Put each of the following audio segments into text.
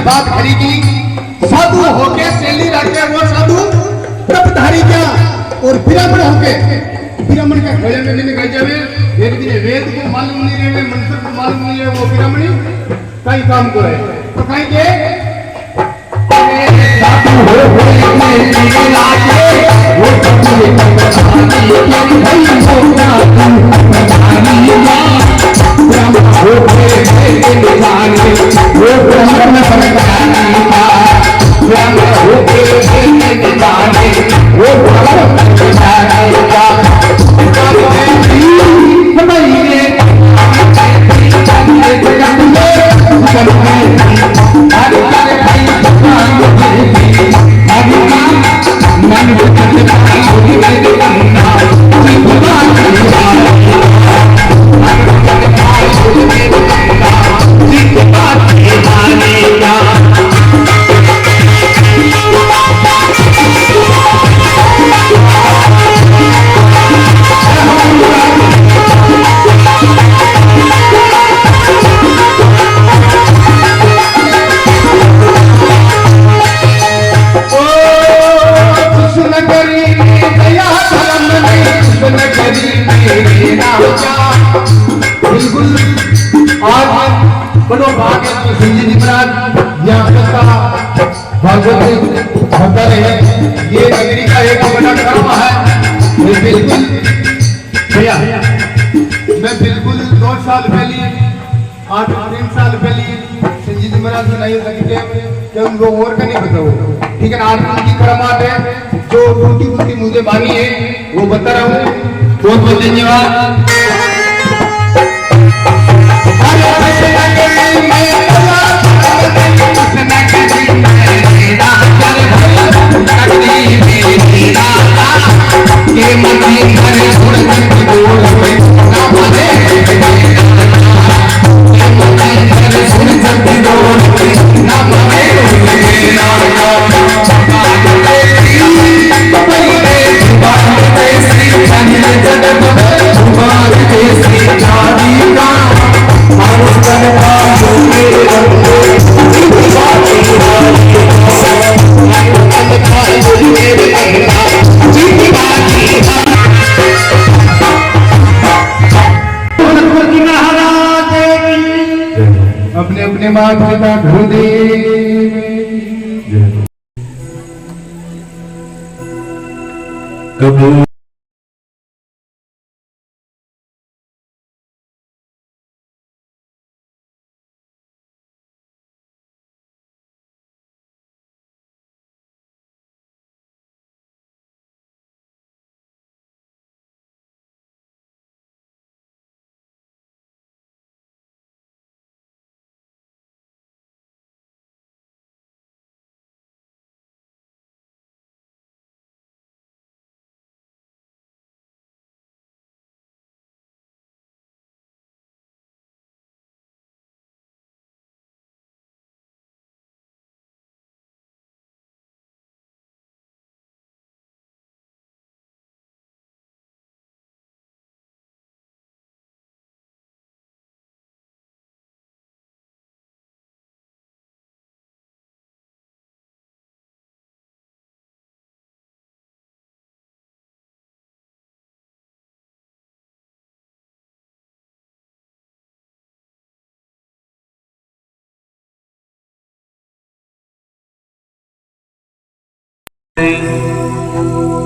बात करेगी साधु होके शैली रखे वो साधु तपधारी क्या और ब्राह्मण होके ब्राह्मण का खोले में नहीं कह जावे एक दिन वेद को मालूम नहीं रहे मंत्र को मालूम नहीं रहे वो ब्राह्मणी कई काम करे तो कहीं के साधु होके शैली लाके वो तपधारी ब्राह्मण होके शैली लाके वो ब्राह्मण बिल्कुल आज बड़ो भाग है तो संजय जी महाराज यहाँ का भागवत होता रहे ये नगरी का एक बड़ा कर्म है ये बिल्कुल भैया मैं बिल्कुल 2 साल पहले 3 साल पहले संजय जी महाराज से नहीं लगते कि उनको और का नहीं बताओ ठीक है ना 8 की कर्मात है जो टूटी मुझे मानी है वो बता रहा हूँ बहुत बहुत धन्यवाद अपने अपने माता का हृदय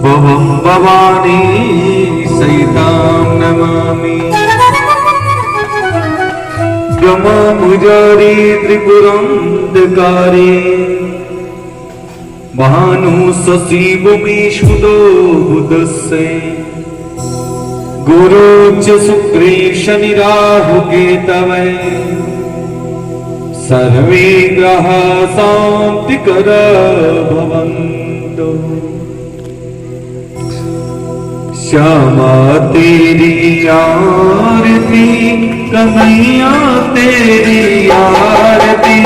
भवं भवानी सहितां नमामि। ब्रह्ममुरारी त्रिपुरंधकारी महानुशशिवमेशुदो बुधस्य गुरु च शुक्रे शनिराहुकेतवे सर्वे ग्रह शांतिकर भवन्तु। श्यामा तेरी आरती कन्हैया तेरी आरती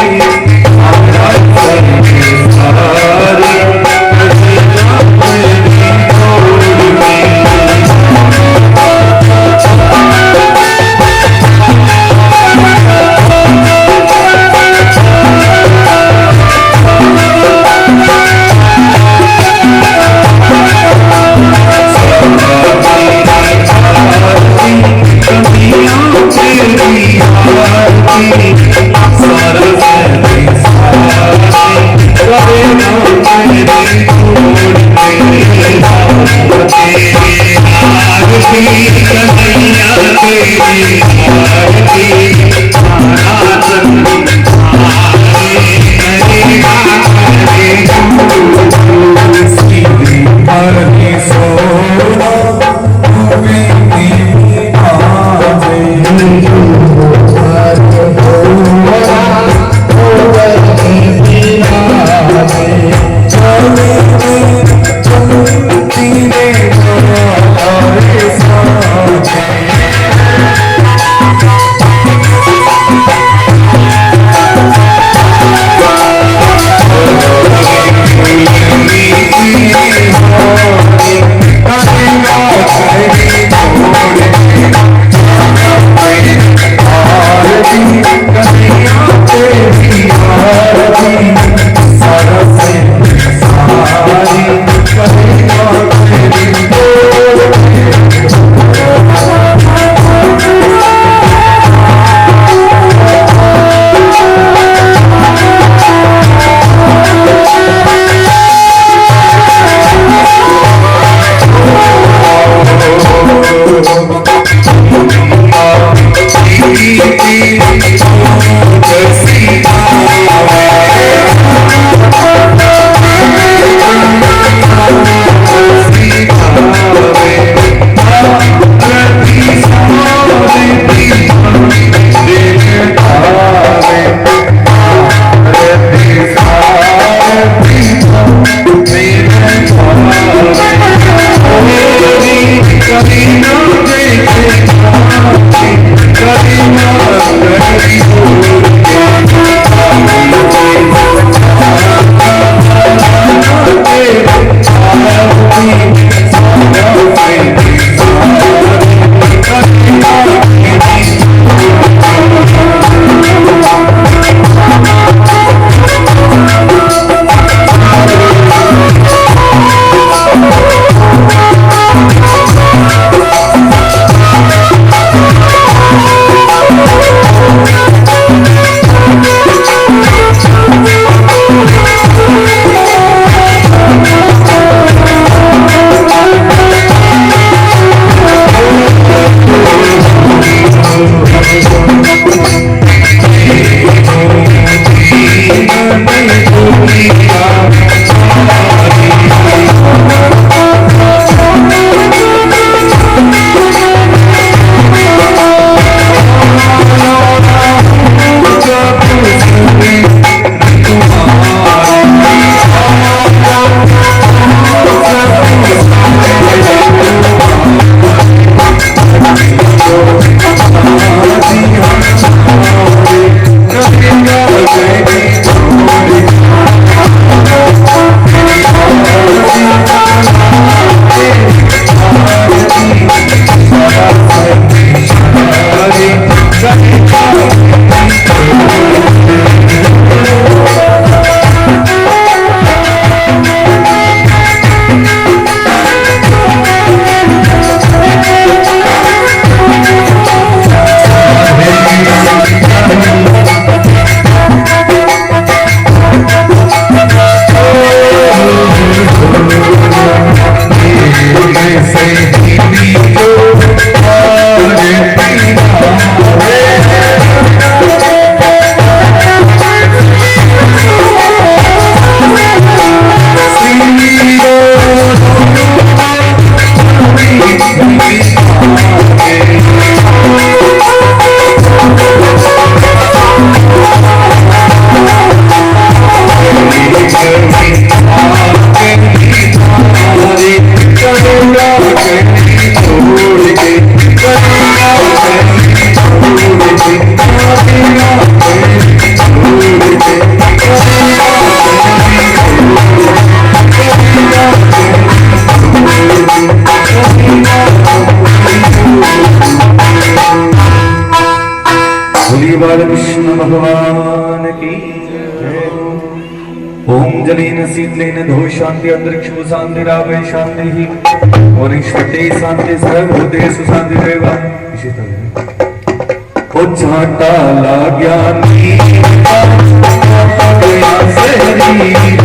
बाल कृष्ण भगवान की जय। ओम जलेन शीतलेन धो शांति अंतरिक्ष शांति रावय शांति ही वनस्पति शांति सर्वभूतेषु शांति देवा। इसी तरह ओ छाटा ला ज्ञानी गया शरीर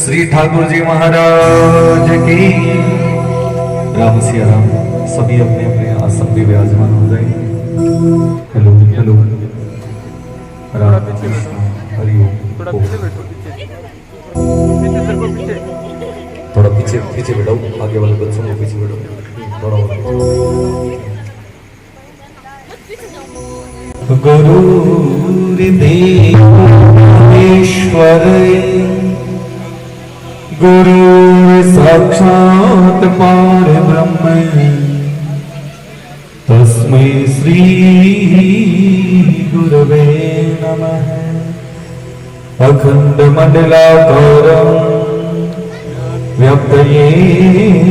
श्री ठाकुर जी महाराज की। राम सिया राम। सभी अपने अपने आसन पे विराजमान हो जाएंगे। हेलो हेलो राम कृष्ण हरि ओम। थोड़ा पीछे पीछे बैठो, आगे वाले बच्चों को पीछे बैठो थोड़ा और। गुरुर्देव ईश्वर गुरु साक्षात् परब्रह्म तस्मै श्री गुरवे नमः। अखंड मंडलाकारं व्याप्तयेन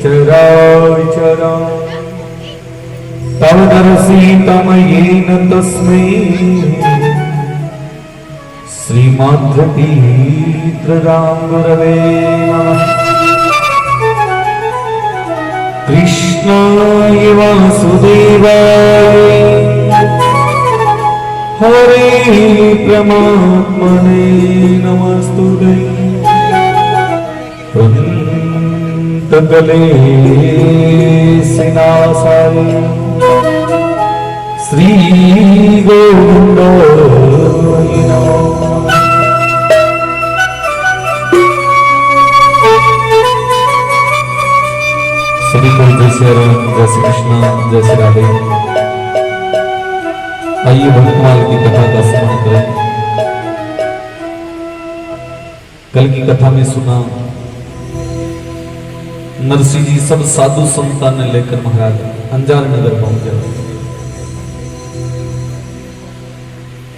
चराचरं तवदर्शितं येन तस्मै श्रीमाधृतीर्थराम गुरवे नमः। कृष्णाय वासुदेवाय हरे परमात्मने नमस्तुते। क्लेशनाशाय श्री गोविन्दाय नमः। सभी को जय श्री राम, जय श्री कृष्ण, जय श्री राधे। आइए भक्तमाल की कथा का स्मरण करें। कल की कथा में सुना नरसिंह जी सब साधु संतान ने लेकर महाराज अंजार नगर पहुंचे।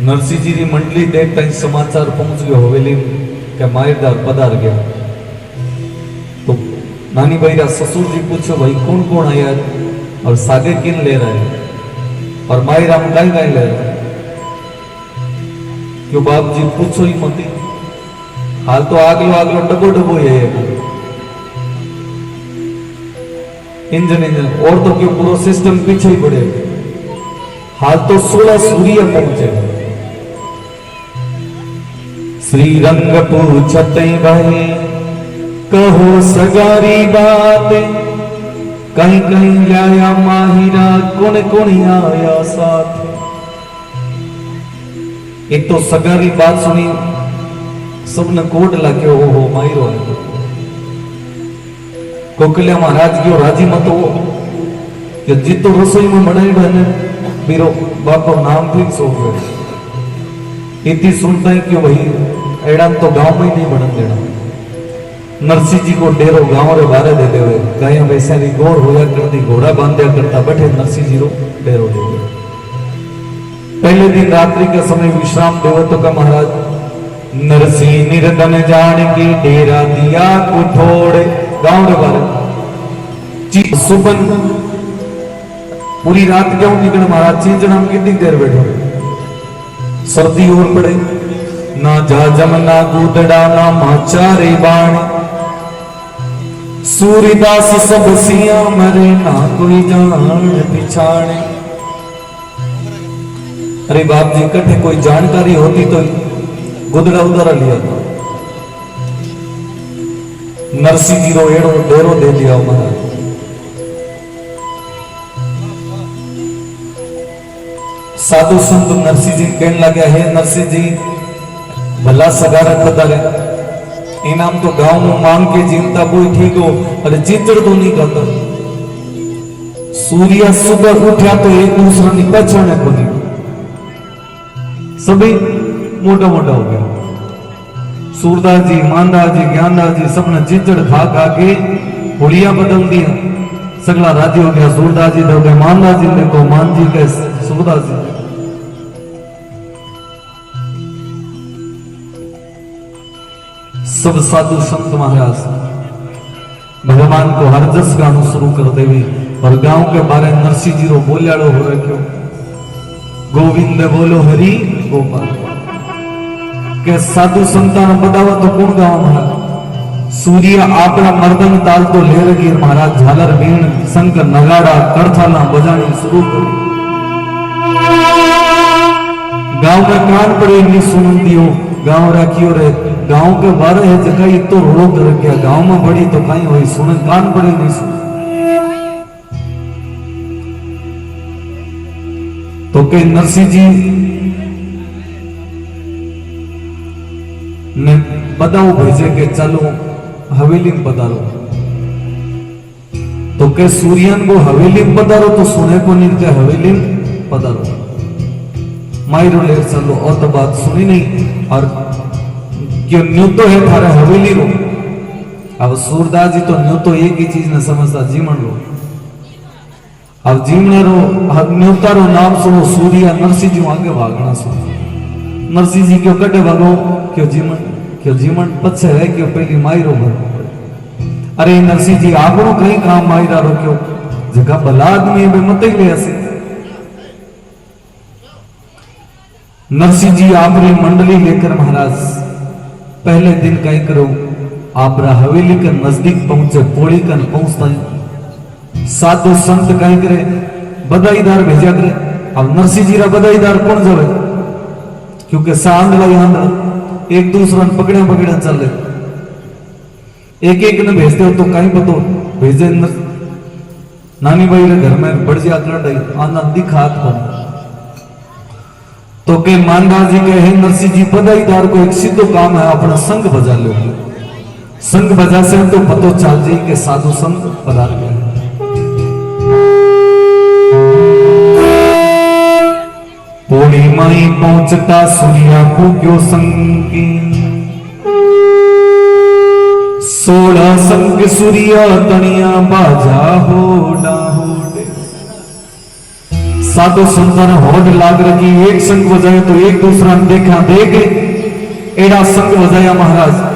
नरसिंह जी की मंडली देखता ही समाचार पहुंच गया हवेली के मायरदार पधार गया। तो नानी भाई का ससुर जी पूछो भाई कौन कौन आया और सागे किन ले रहे हैं और माई राम गाय गाय ले रहे हैं। क्यों बाप जी पूछो ही मती, हाल तो आगलो डबो डबो है इंजन और तो क्यों पूरा सिस्टम पीछे ही बढ़े। हाल तो 16 सूर्य पहुंचे। श्री रंग पूछते भाई कहो सगारी बात, कहीं कहीं आया माहिरा कौन कौन आया साथ। एक तो सगारी बात सुनी सबने कोट लागे हो माहिरो है। कोकलिया महाराज की राजी मत हो कि जितो रसोई में बनाई बने बीरो बापो नाम फिक्स हो गया। इतनी सुनता है कि भाई एड़ान तो गांव में ही नहीं बनन देना। नरसिंह जी को डेरो गांव रे बारे दे देवे गाय वैसे गोर होया करती घोड़ा बांध्या करता बैठे नरसिंह जी रो डेरो दे दे। पहले दिन रात्रि के समय विश्राम देवतो का महाराज नरसिंह निर्धन जान के डेरा दिया कुठोड़े गांव रे बारे जी सुबन पूरी रात क्यों निकल महाराज चिंजना में कितनी देर बैठो। सर्दी और पड़े ना जाजम ना गूदड़ा ना माचारे बाण सूर्यदास सब सिया मरे ना कोई जान पिछाड़े। अरे बाप जी कटे कोई जानकारी होती तो गुदड़ा उदारा लिया था। नरसिंह जी रो एड़ो डेरो दे दिया महाराज। साधु संत नरसिंह जी कहने लगे, हे नरसिंह जी भला सगा रखता रहे, इनाम तो गांव में मांग के जीवता कोई ठीक हो, अरे चित्र तो नहीं करता। सूर्य सुबह उठा तो एक दूसरा ने पहचाने को नहीं, सभी मोटा मोटा हो गया। सूरदास जी, मानदास जी, ज्ञानदास जी सबने चिचड़ खा खा के होलिया बदल दिया। सगला राजी हो गया। सूरदास जी दे मानदास जी देखो, मान जी के सूरदास जी। सब साधु संत महाराज भगवान को हर जस गानो शुरू कर देवी। और गांव के बारे नरसिंह जी रो बोलियाड़ो हो रखो, गोविंद बोलो हरि गोपाल के साधु संतान बतावा तो कौन गाँव महाराज। सूर्य आपड़ा मर्दन ताल तो ले रही महाराज, झालर बीण शंकर नगाड़ा करथाला बजानी शुरू करी। गांव में कान पड़े इतनी सुन दियो, गांव राखियो रे गांव के बारे है जगह तो रोड़ो कर गया। गांव में बड़ी तो कहीं हुई सुन, कान पड़े नहीं सुन। तो के नरसिंह जी ने बताओ भेजे के चलो हवेली में पधारो। तो के सूर्यन को हवेली में पधारो तो सुने को नहीं के हवेली में पधारो। मायरो ले चलो और तो बात सुनी नहीं। और क्यों न्यू तो है थारे हवेली रो। अब सूरदास जी तो न्यू तो एक ही चीज न समझता, जीवन रो। अब जीवन रो न्यूता रो नाम सुनो सूर्य। नरसिंह जी आगे भागना सुनो। नरसिंह जी क्यों कटे भागो, क्यों जीवन पछे है, क्यों पहली मायरो भर। अरे नरसिंह जी आपनो कहीं काम मायरा रो क्यों, जगह भला आदमी है मत ही ले ऐसे। नरसिंह जी आपने मंडली लेकर महाराज पहले दिन कहीं करो आप हवेली के नजदीक पहुंचे। पोड़ी कन पहुंचता साधु संत कहीं करे बधाईदार भेजा करे। अब नरसिंह जी रा बधाईदार कौन जावे, क्योंकि सांद लगे अंदर एक दूसरा पकड़े पकड़े चल रहे। एक एक ने भेजते हो तो कहीं पतो भेजे नानी भाई रे घर में बढ़ जा कर आना दिखात बन। तो के मानदास जी के हे नरसिंह जी बधाईदार को एक सीधो काम है, अपना संग बजा लो। संग बजा से तो पतो चल जाए कि साधु संत पधार गए। पोड़ी माई पहुंचता सूर्या फूक्यो संगी, 16 संग सूर्या तनिया बाजा होड़ा होड़े। साधु संतान होड़ लाग रखी, एक संग बजाए तो एक दूसरा देखा देख एड़ा संग बजाया महाराज।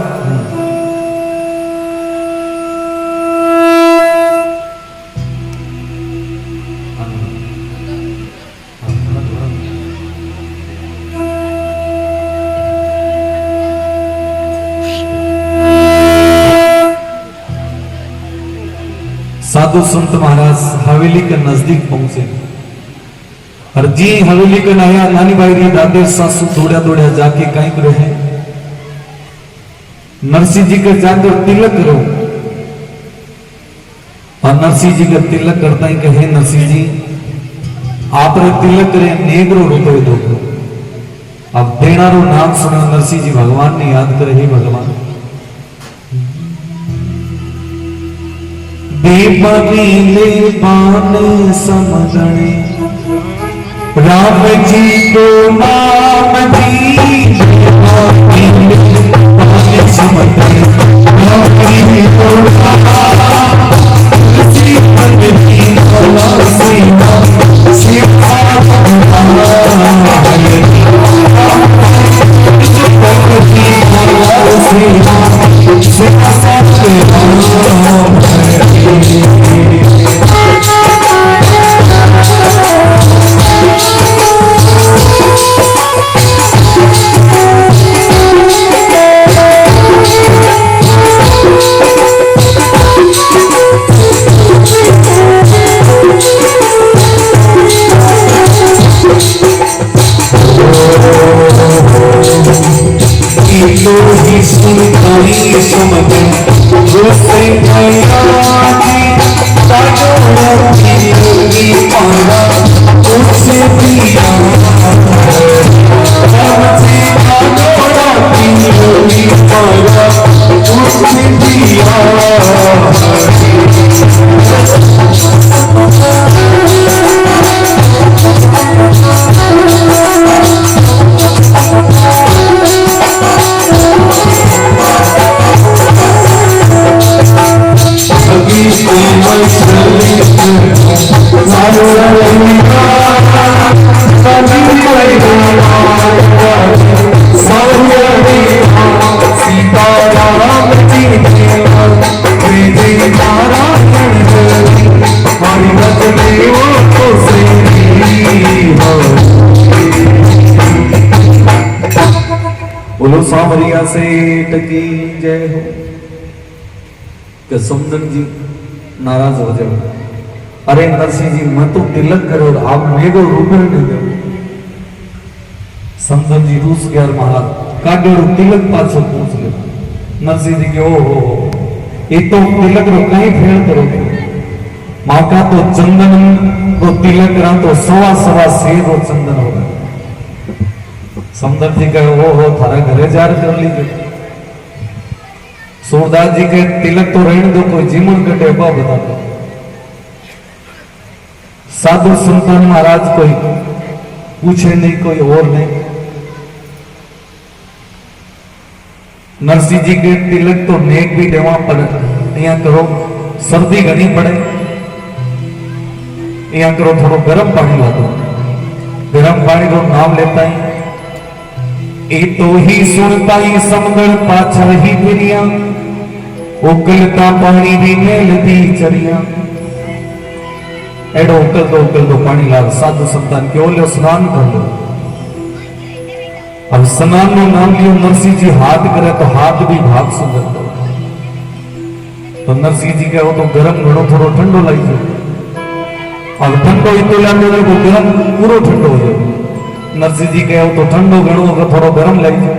साधु संत महाराज हवेली के नजदीक पहुंचे और जी हवेली के नया नानी भाई री दादे सासू दौड़ा दौड़ा जाके कहीं पर है नरसिंह जी के जाकर तिलक करो। और नरसिंह जी का तिलक करता ही कहे नरसिंह जी आप तिलक करें नेगरो रुपये दो। अब देना रो नाम सुनो नरसिंह जी भगवान ने याद करे, ही भगवान दीपनी ले पाने समझने राम जी को नाम जी दीपनी ले पाने समझने राम जी को नाम जीवन की सीमा सीमा कोई समझे गुस्से भयाजी तारोगी पारा उससे पिया समझे तारोगी पारा उससे पिया बोलो सांवरिया सेठ की जय हो। कि समदन जी नाराज हो जाओ, अरे नरसिंह जी मैं तो तिलक करो आप मेरे रूबरू नहीं दो। समदन जी रूस गया महाराज कागड़ तिलक पाछो पूछ ले। नरसिंह जी के ओ हो ये तो तिलक रो कहीं फेर करोगे माँ का तो चंदन रो तिलक रहा तो सवा सवा सेर रो चंदन होगा। समदन जी कहे वो हो थारा घरे जार कर लीजिए। सूरदास जी के तिलक तो रहने दो कोई जीवन कटे बा बता दो। साधु संतान महाराज कोई पूछे नहीं कोई और नहीं। नरसिंह जी के तिलक तो नेक भी देवा पर यहाँ करो सर्दी घनी पड़े यहाँ करो थोड़ा गर्म पानी ला दो। गर्म पानी को नाम लेता ही ए तो ही सुनता ही समदर पाछड़ ही फिरिया उकलता पानी भी मेलती चरिया। एडो उकल दो पानी ला साधु संतान क्यों लो स्नान कर लो। अब स्नान में नाम लियो नरसिंह जी हाथ करे तो हाथ भी भाग सुंदर दो। तो नरसिंह जी कहो तो गरम घड़ो थोड़ो ठंडो लाई जाओ। अब ठंडो इतो लाने को गरम पूरा ठंडो हो जाए। नरसिंह जी कहो तो ठंडो घणो अगर थोड़ो गरम लाई जाओ।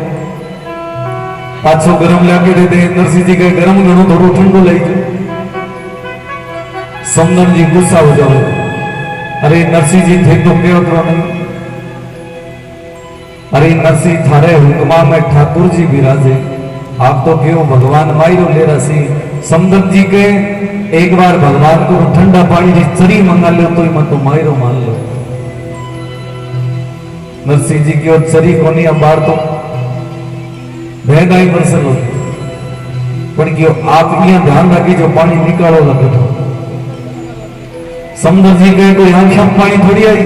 पाछो गरम लाके दे दे। नरसिंह जी कहे गरम घणो थोड़ो ठंडो लाई जाओ। समदन जी गुस्सा हो जाओ, अरे नरसिंह जी थे तो क्यों तो नहीं। अरे नरसिंह थारे हुक्मा में ठाकुर जी विराजे आप तो क्यों भगवान मायरो ले रसी। समदन जी के एक बार भगवान को ठंडा पानी की चरी मंगा लो तो मत तो मायरो मान लो। नरसिंह जी की और चरी को नहीं बार तो भेदाई बरसल होती पर क्यों आप यहाँ ध्यान रखी जो पानी निकालो लगे तो। समदन जी कहे कोई आंखों पानी थोड़ी आई।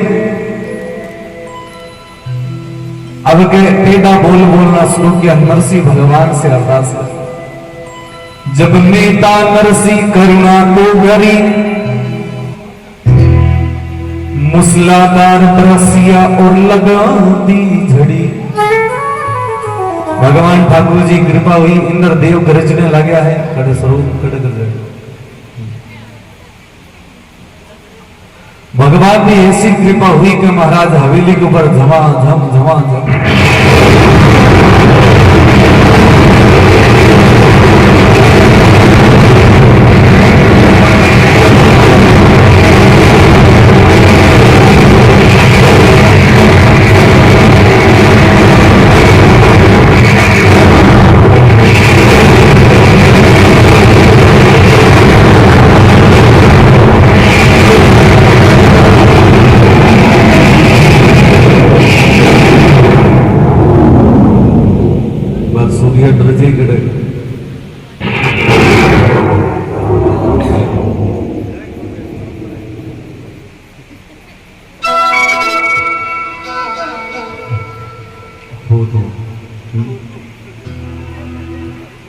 अब के टेढ़ा बोल बोलना शुरू किया। नरसिंह भगवान से अरदास कर जब नेता नरसिंह करुणा तो गरी मूसलाधार बरसिया और लगा दी झड़ी। भगवान ठाकुर जी कृपा हुई इंद्र देव गरजने लगा है। कड़े स्वरूप कड़े कर जाए भगवान की ऐसी कृपा हुई कि महाराज हवेली के ऊपर झमाझम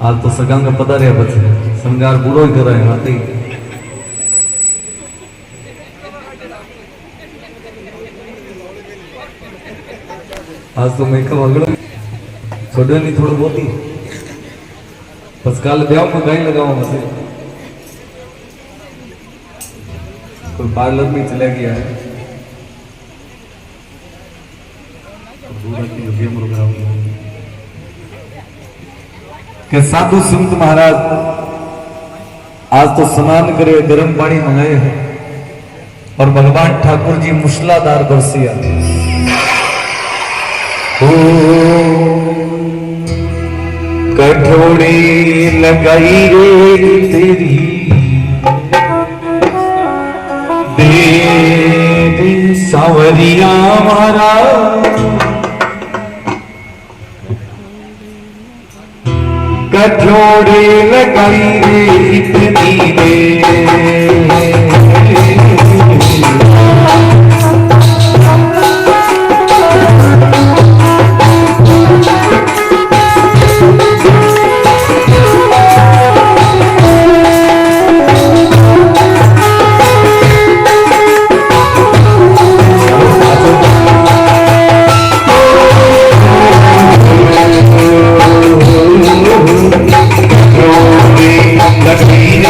आज तो सगांग पता रहा बच्चे श्रृंगार पूरा ही कर रहे हैं आते ही। आज तो मैं कब अगड़ा छोड़े नहीं थोड़ा बहुत ही बस कल ब्याह में गाय लगाओ मुझे कोई पार्लर में चला गया है कि साधु संत महाराज आज तो स्नान करे गर्म पानी मंगाए हैं और भगवान ठाकुर जी मूसलाधार बरसिया। कठोड़ी लगाई रे तेरी दे सावरिया मारा कठोड़ी लगाई रे इतनी दे Let's be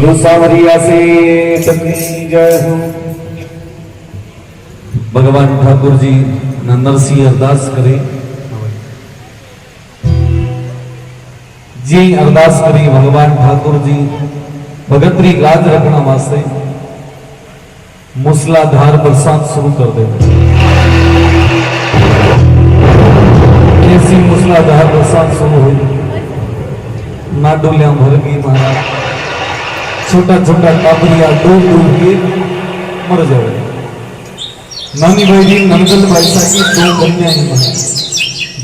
बोलो सावरिया से जय हो। भगवान ठाकुर जी नरसिंह अरदास करे जी, अरदास करी भगवान ठाकुर जी भगतरी लाज रखना वास्ते मूसलाधार बरसात शुरू कर दे। ऐसी मूसलाधार बरसात शुरू हुई, नाडोलिया भर गई महाराज, छोटा छोटा टाबरिया डूब डूब के मर जाए। नानी भाई जी नंदल भाई साहब की 2 कन्या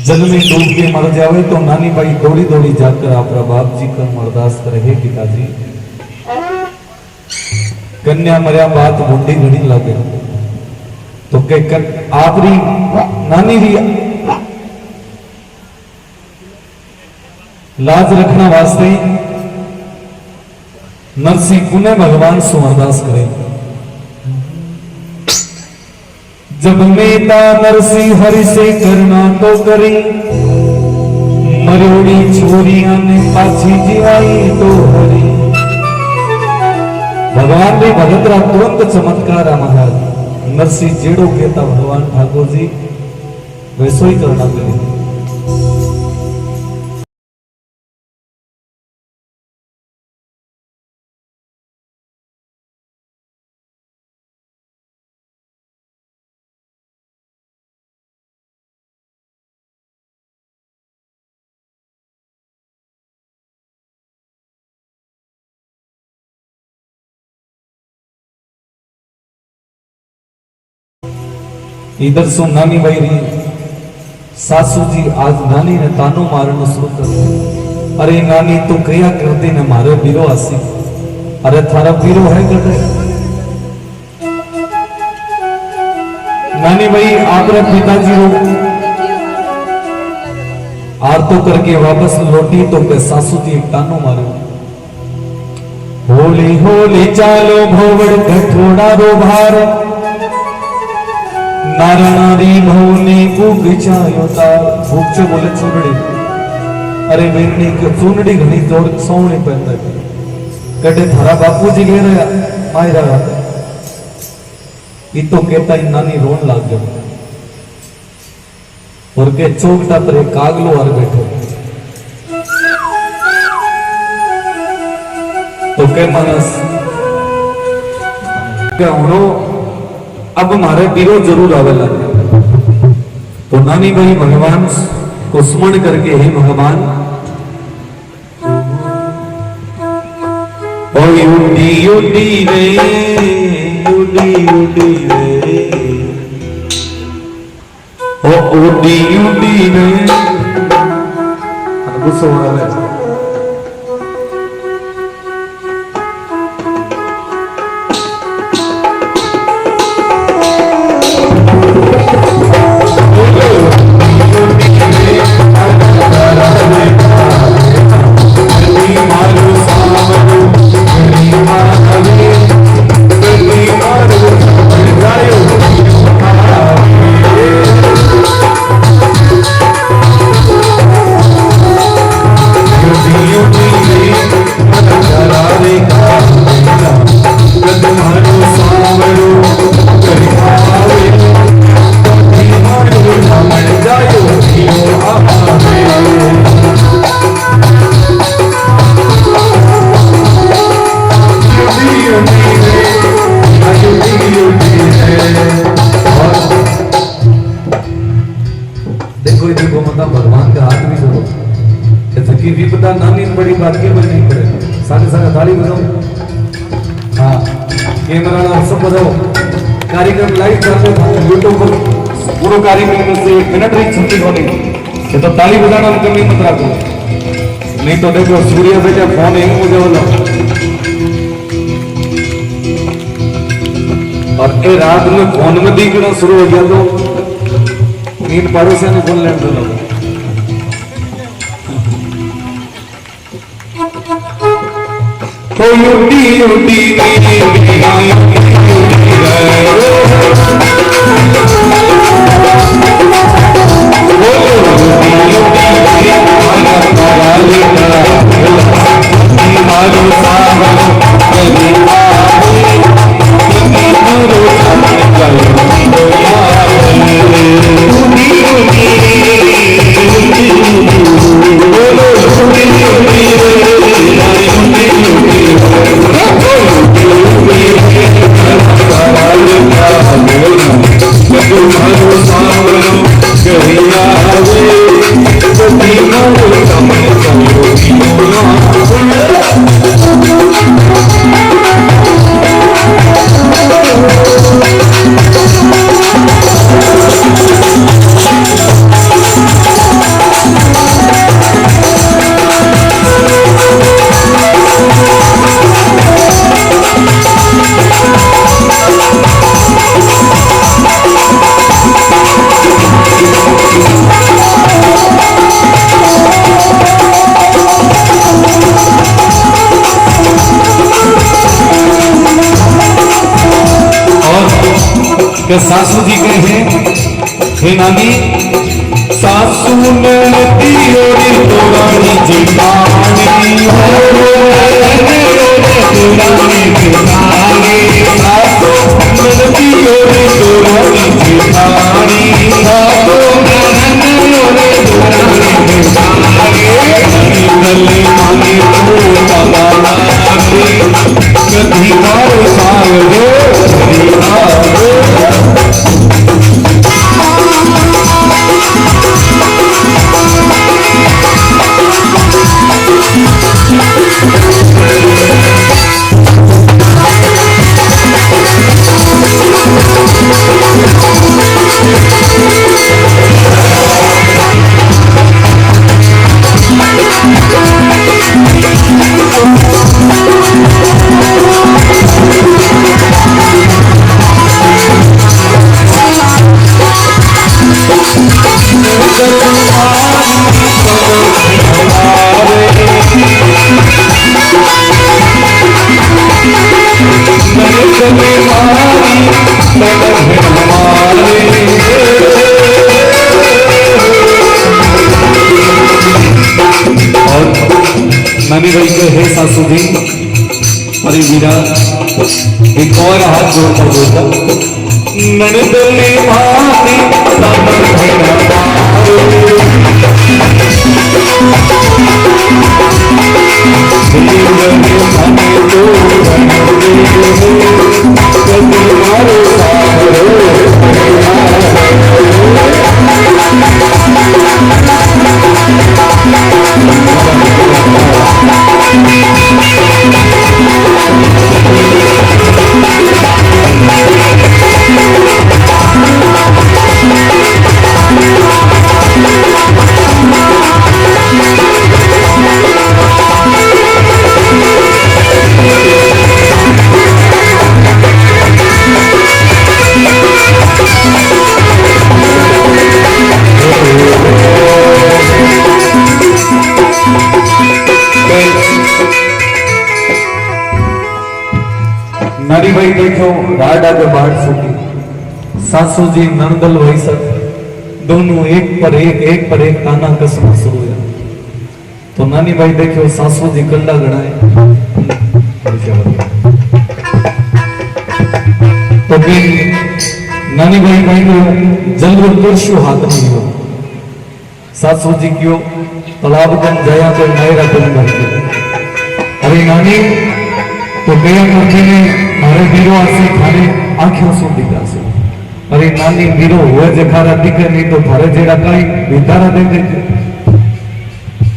जल में डूब के मर जावे तो नानी भाई दौड़ी दौड़ी जाकर अपना बाप जी का अरदास करे, हे पिताजी कन्या मरिया बात मुंडी घड़ी लगे तो के आखिरी नानी भी लाज रखना वास्ते नरसिंह पुणे भगवान सु अरदास करे। जब मेता नरसिंह हरि से करना तो करी, मरोड़ी छोरिया ने पाछी जिवाई तो हरी। भगवान ने भगतरा तुरंत चमत्कार महाराज नरसिंह जेड़ो कहता भगवान ठाकुर जी वैसो ही करना करी। इधर सो नानी भाई रही सासू जी आज नानी ने तानो मारनो शुरू कर दिया। अरे नानी तू कया करती ने मारे बीरो आसी, अरे थारा बीरो है कटे। नानी भाई आपरे पिताजी रो आरतो करके वापस लौटी तो के सासू जी एक तानो मारो, होली होली चालो भोवड़ कठोड़ा रो भार, नारा नारी भवने भूख छायो तार। भूख से बोले चूनड़ी, अरे बेनी के चूनड़ी घनी जोड़ सोने पहनता कटे थारा बापू जी ले रहा माय रहा ये तो कहता ही नानी रोन लाग गया और के चौकटा पर एक कागलो और बैठो तो के मानस क्या होनो अब हमारे बीरो जरूर आवेला। तो नानी भाई भगवान को स्मरण करके ही भगवान ओ उडी उडी रे उडी उडी रे ओ उडी उडी रे गुस्सा हो रहा है। भगवान का हाथ भी जोड़ो, कि विपदा नानी बड़ी बात के बल नहीं करे। सारे सारे ताली बजाओ, हाँ कैमरा सब बजाओ। कार्यक्रम लाइव चल रहा है यूट्यूब पर, पूरा कार्यक्रम में से मिनट रही छुट्टी होनी ये तो ताली बजाना कमी मत रखो, नहीं तो देखो सूर्य बेटा फोन ही मुझे बोलो और ए रात में फोन में दिखना शुरू हो गया तो नींद पड़ोसियों ने फोन लेने दो। तो युटी युटी कि सासू जी कहे हे नानी सासू ननदी ओरी तोरानी जेठानी हो तोरानी जेठानी सासू ननदी ओरी तोरानी जेठानी सासू ननदी ओरी तोरानी जेठानी गले मांगे तो बाबा कभी मारो सागरो नानी भाई के हे सासू जी अरे वीरा एक और हाथ जोड़कर बोलता ननदले मानी नारी भाई देखो राडा के बाढ़ सुखी सासू जी नंदल वही सब दोनों एक पर एक ताना कसना शुरू हुआ। तो नानी भाई देखो सासू जी कंडा गणाए तो भी नानी भाई जल्द पुरुषो हाथ नहीं हो सासू जी क्यों तालाब कन जया तो नायरा कन भरते अरे नानी तो गया करते ने मारे वीरो आसे थारे आंखों सो दिखा से अरे नानी वीरो हुआ जखारा दिखे नहीं तो थारे जेड़ा काई बितारा दे दे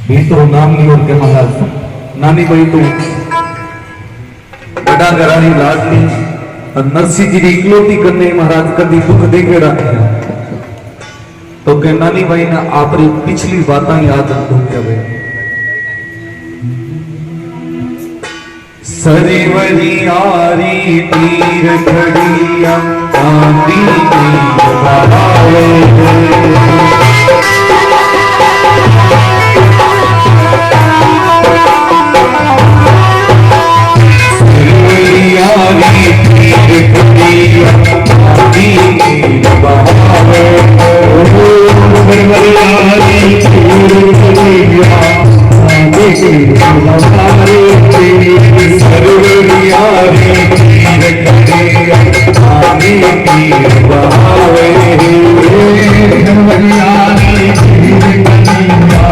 भी तो नाम नहीं और के महाराज नानी भाई तो बड़ा घरानी लाडली और नरसी जी इकलौती करने महाराज कभी दुख देखे रखे तो के नानी भाई ने आपरी पिछली बातें याद रखो क्या भाई सरिवरी आरी तीर खड़िया आंधी बहावे सरिवरी आरी तीर खड़िया आंधी बहावे सरिवरी आरी तीर खड़िया सर्वरियारी तीर खड़िया आने तीर बहावे सर्वरियारी तीर खड़िया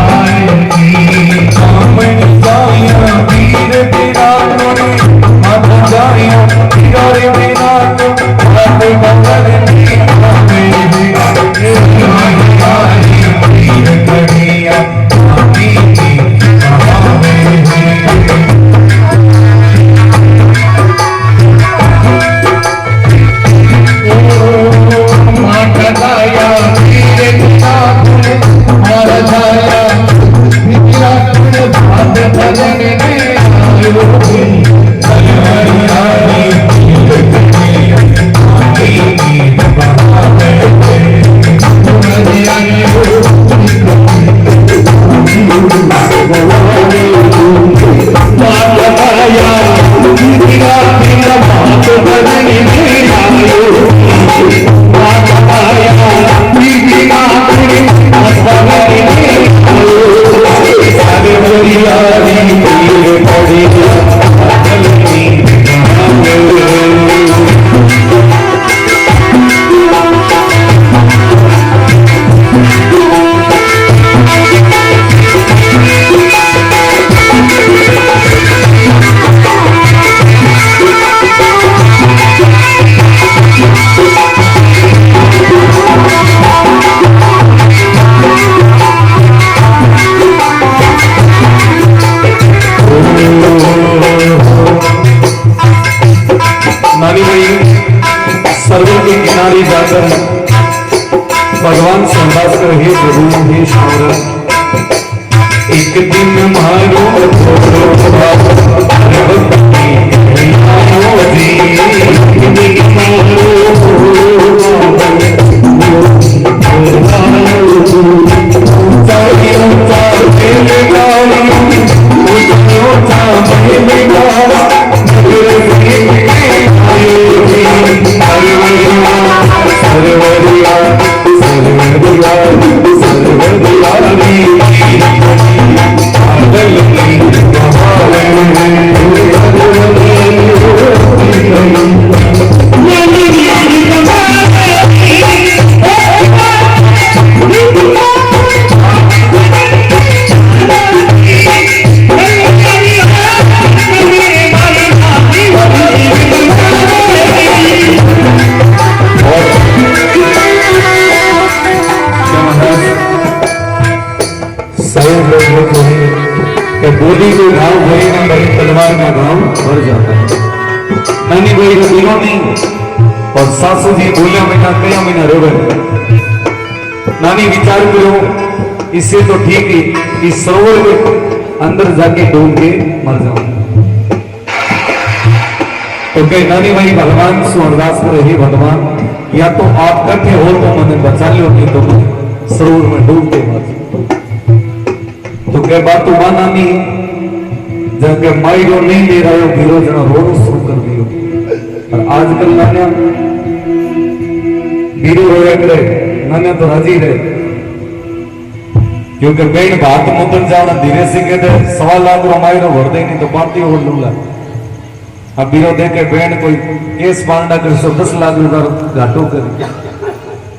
आने तीर बहावे कामन गाया तीर तेरा कोने मत गाया तीर मेरा तो मत बदल नहीं आवे सर्वरियारी तीर खड़िया आने तीर बहावे Bye. रूहेश्वर एक दिन मारो बोली को घाव भरी ना भरी तलवार का घाव भर जाता है। नानी भाई को दिनों नहीं और सासू जी बोलिया महीना कया महीना रोवे। नानी विचार करो इससे तो ठीक है इस सरोवर के अंदर जाके डूब के मर जाओ। तो कहे नानी भाई भगवान से अरदास करे हे भगवान या तो आप कटे हो तो मैंने बचा लो नहीं तो मैं सरोवर में डूब के मर जाऊं। तो कह बात तो माना नहीं जब माई जो नहीं दे रहा हो हीरो जना रोना शुरू कर दियो। और आजकल नान्या हीरो रोया करे नान्या तो राजी रहे क्योंकि बहन बात मुदर जाना धीरे से कहते 1.25 लाख माई रो भर दे नहीं तो पार्टी और लूंगा। अब हीरो देखे बहन कोई केस पांडा कर 10 लाख रुपया घाटो करे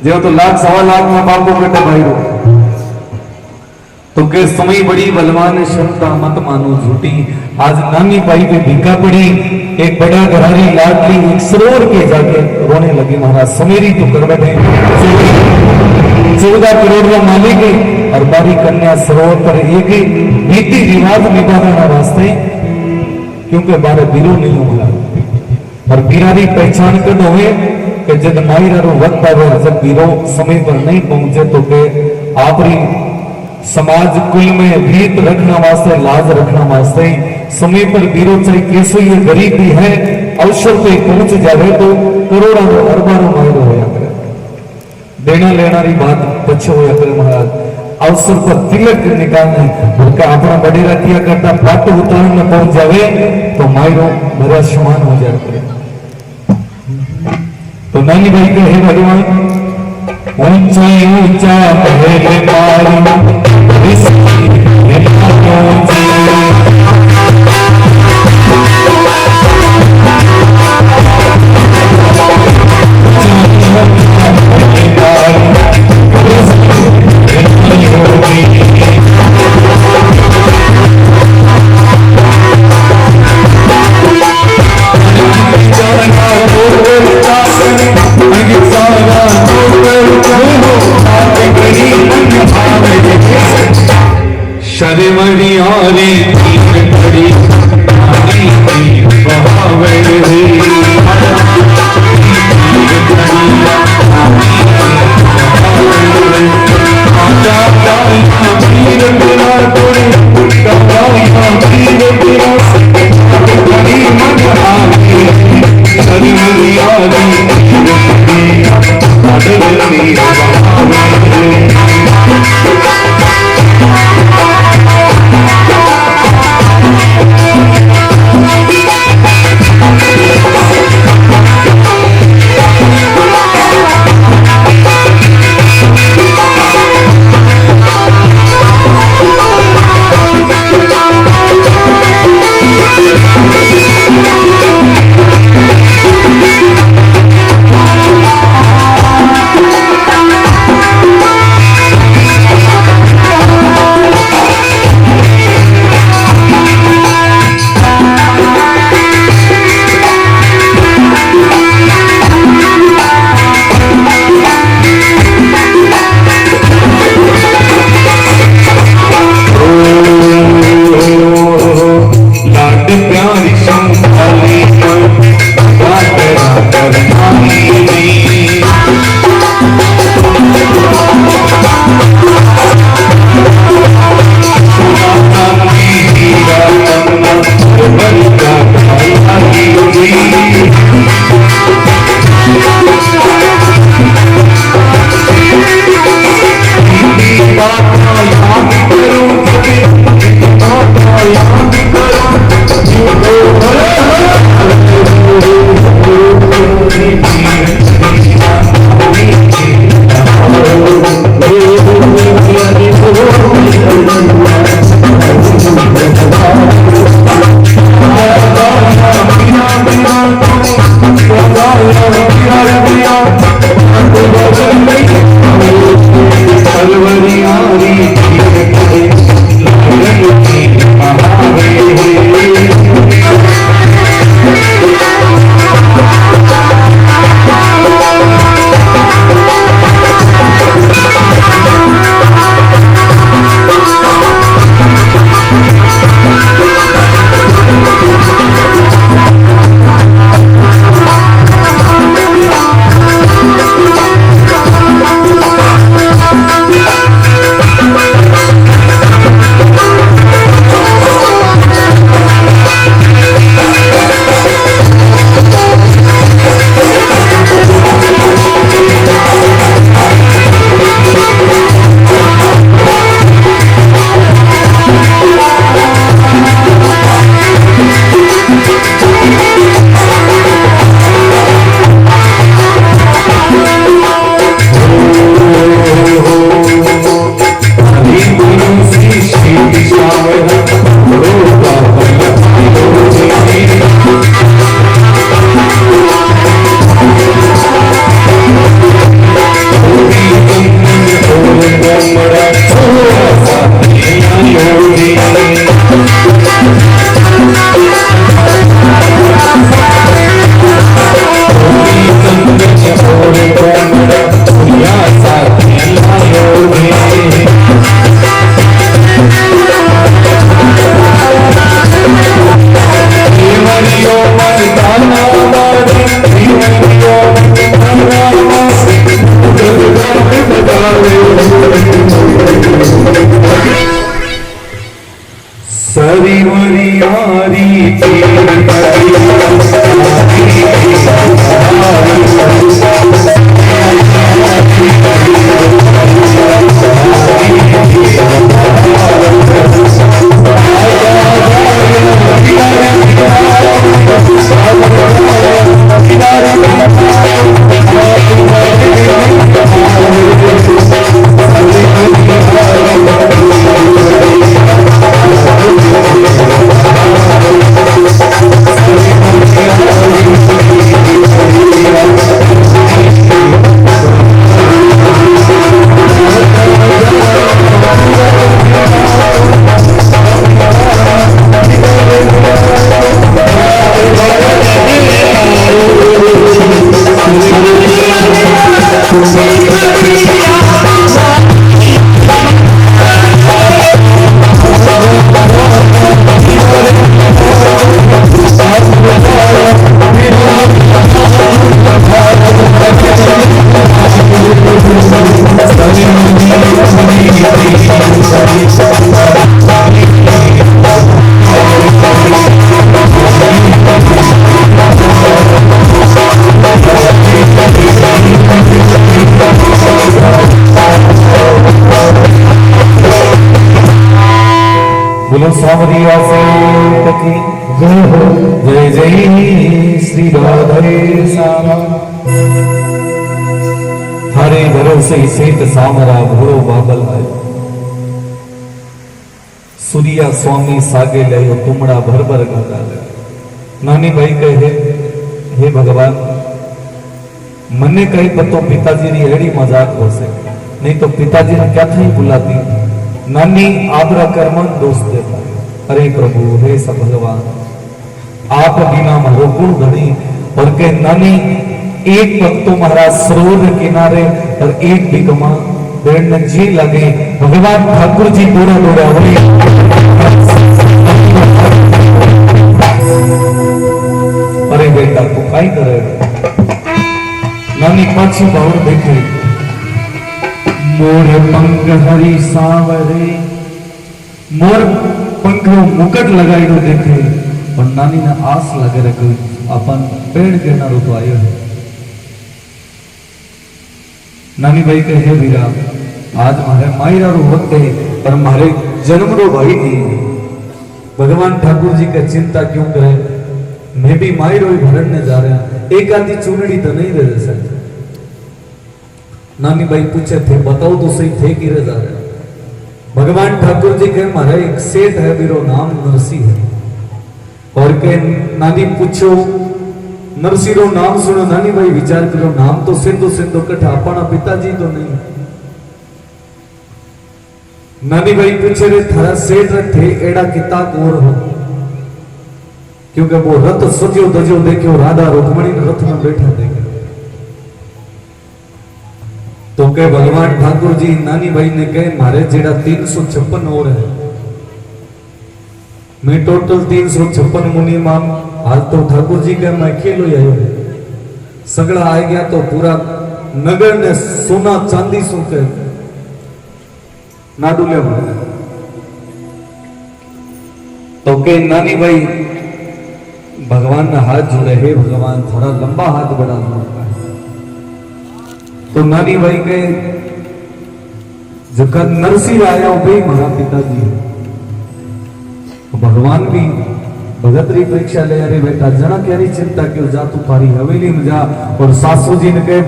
जो तो 1.25 लाख में बापो बेटा भाई रो। तो के समय बड़ी बलवान क्षमता मत मानो झूठी। आज नानी भाई पे भिक्का पड़ी एक बड़ा घरारी लाडली एक सरोवर के जाके रोने लगी महाराज समेरी तो कर बैठे 14 करोड़ का मालिक और बारी कन्या सरोवर पर एक रीति रिवाज निभाना वास्ते क्योंकि बारे बीरो नहीं होगा और बीरारी पहचान कर हुए कि जब मायरा रो वक्त आवे जब बीरो समय पर नहीं पहुंचे तो के आपरी समाज कुल में रीत रखना वास्ते लाज रखना वास्ते समय पर बीरो चाहे कैसे ये गरीब भी है अवसर पे पहुंच जाए तो करोड़ों अरबारों मायरो होया करे देना लेना री बात पछे होया करे महाराज अवसर पर तिलक निकालने उनका अपना बडेरा किया करता पाट उतारने में पहुंच जावे तो मायरो बड़ा समान हो जाए करे। तो नानी भाई के हे भगवान ऊंचा ऊंचा पहले पारी शर्मणियारे बड़ी बहावे बोलो सांवरिया से की जय हो। जय जय श्री राधे श्याम। थारे भरोसे सेठ सामरा घोड़ो बाबल आयो, सूर्या स्वामी सागे लयो तुमड़ा भर भर गाला। नानी भाई कहे हे भगवान मने कहीं पतो पिताजी री एड़ी मजाक हो से, नहीं तो पिताजी ने क्या थी बुलाती नानी आदरा कर्म दोस्त देता। अरे प्रभु हे सब भगवान आप बिना मारो गुण धनी और के नानी एक वक्त तो महाराज सरोवर किनारे और एक बिकमा पेड़ में जी लगे। भगवान ठाकुर जी पूरा दौड़ा हुई अरे बेटा तू काई करे। नानी पाछी बाहर देखे मोर पंख हरी सांवरे, मोर पंख मुकट लगाई देखे और नानी ने आस लगे रखी अपन पेड़ गिरना तो आयो है। नानी भाई कहे वीरा आज मारे मायरा रो वक्त है पर मारे जन्म रो भाई नहीं है। भगवान ठाकुर जी का चिंता क्यों करे? मैं भी मायरो ही भरने जा रहा, एक आधी चूनड़ी तो नहीं दे सकते। नानी भाई पूछे थे बताओ तो सही थे कि जा रहे? भगवान ठाकुर जी के मारा एक सेठ है बिरो नाम नरसी है और के नानी पूछो नरसी रो नाम सुनो। नानी भाई विचार करो नाम तो सिंधु सिंधु कठा अपना पिताजी तो नहीं। नानी भाई पूछे रे थारा सेठ थे एड़ा किता गोर हो? क्योंकि वो रथ सजो दजो देखो राधा रुक्मणी रथ में बैठा देखे तो के भगवान ठाकुर जी नानी भाई ने कहे मारे जेड़ा 356 और है मैं टोटल 356 मुनि माम हाल तो ठाकुर जी का मैं खेलो आयो सगड़ा आ गया तो पूरा नगर ने सोना चांदी सो के ना डूले तो के नानी भाई भगवान ने हाथ जोड़े हे भगवान थोड़ा लंबा हाथ बढ़ा दो। तो नानी भाई के जब नरसिंह आया वो भी हमारा पिताजी है। तो भगवान भी भगतरी परीक्षा ले अरे बेटा जना क्यारी चिंता क्यों जा तू पारी हवेली में जा और सासू जी ने कहे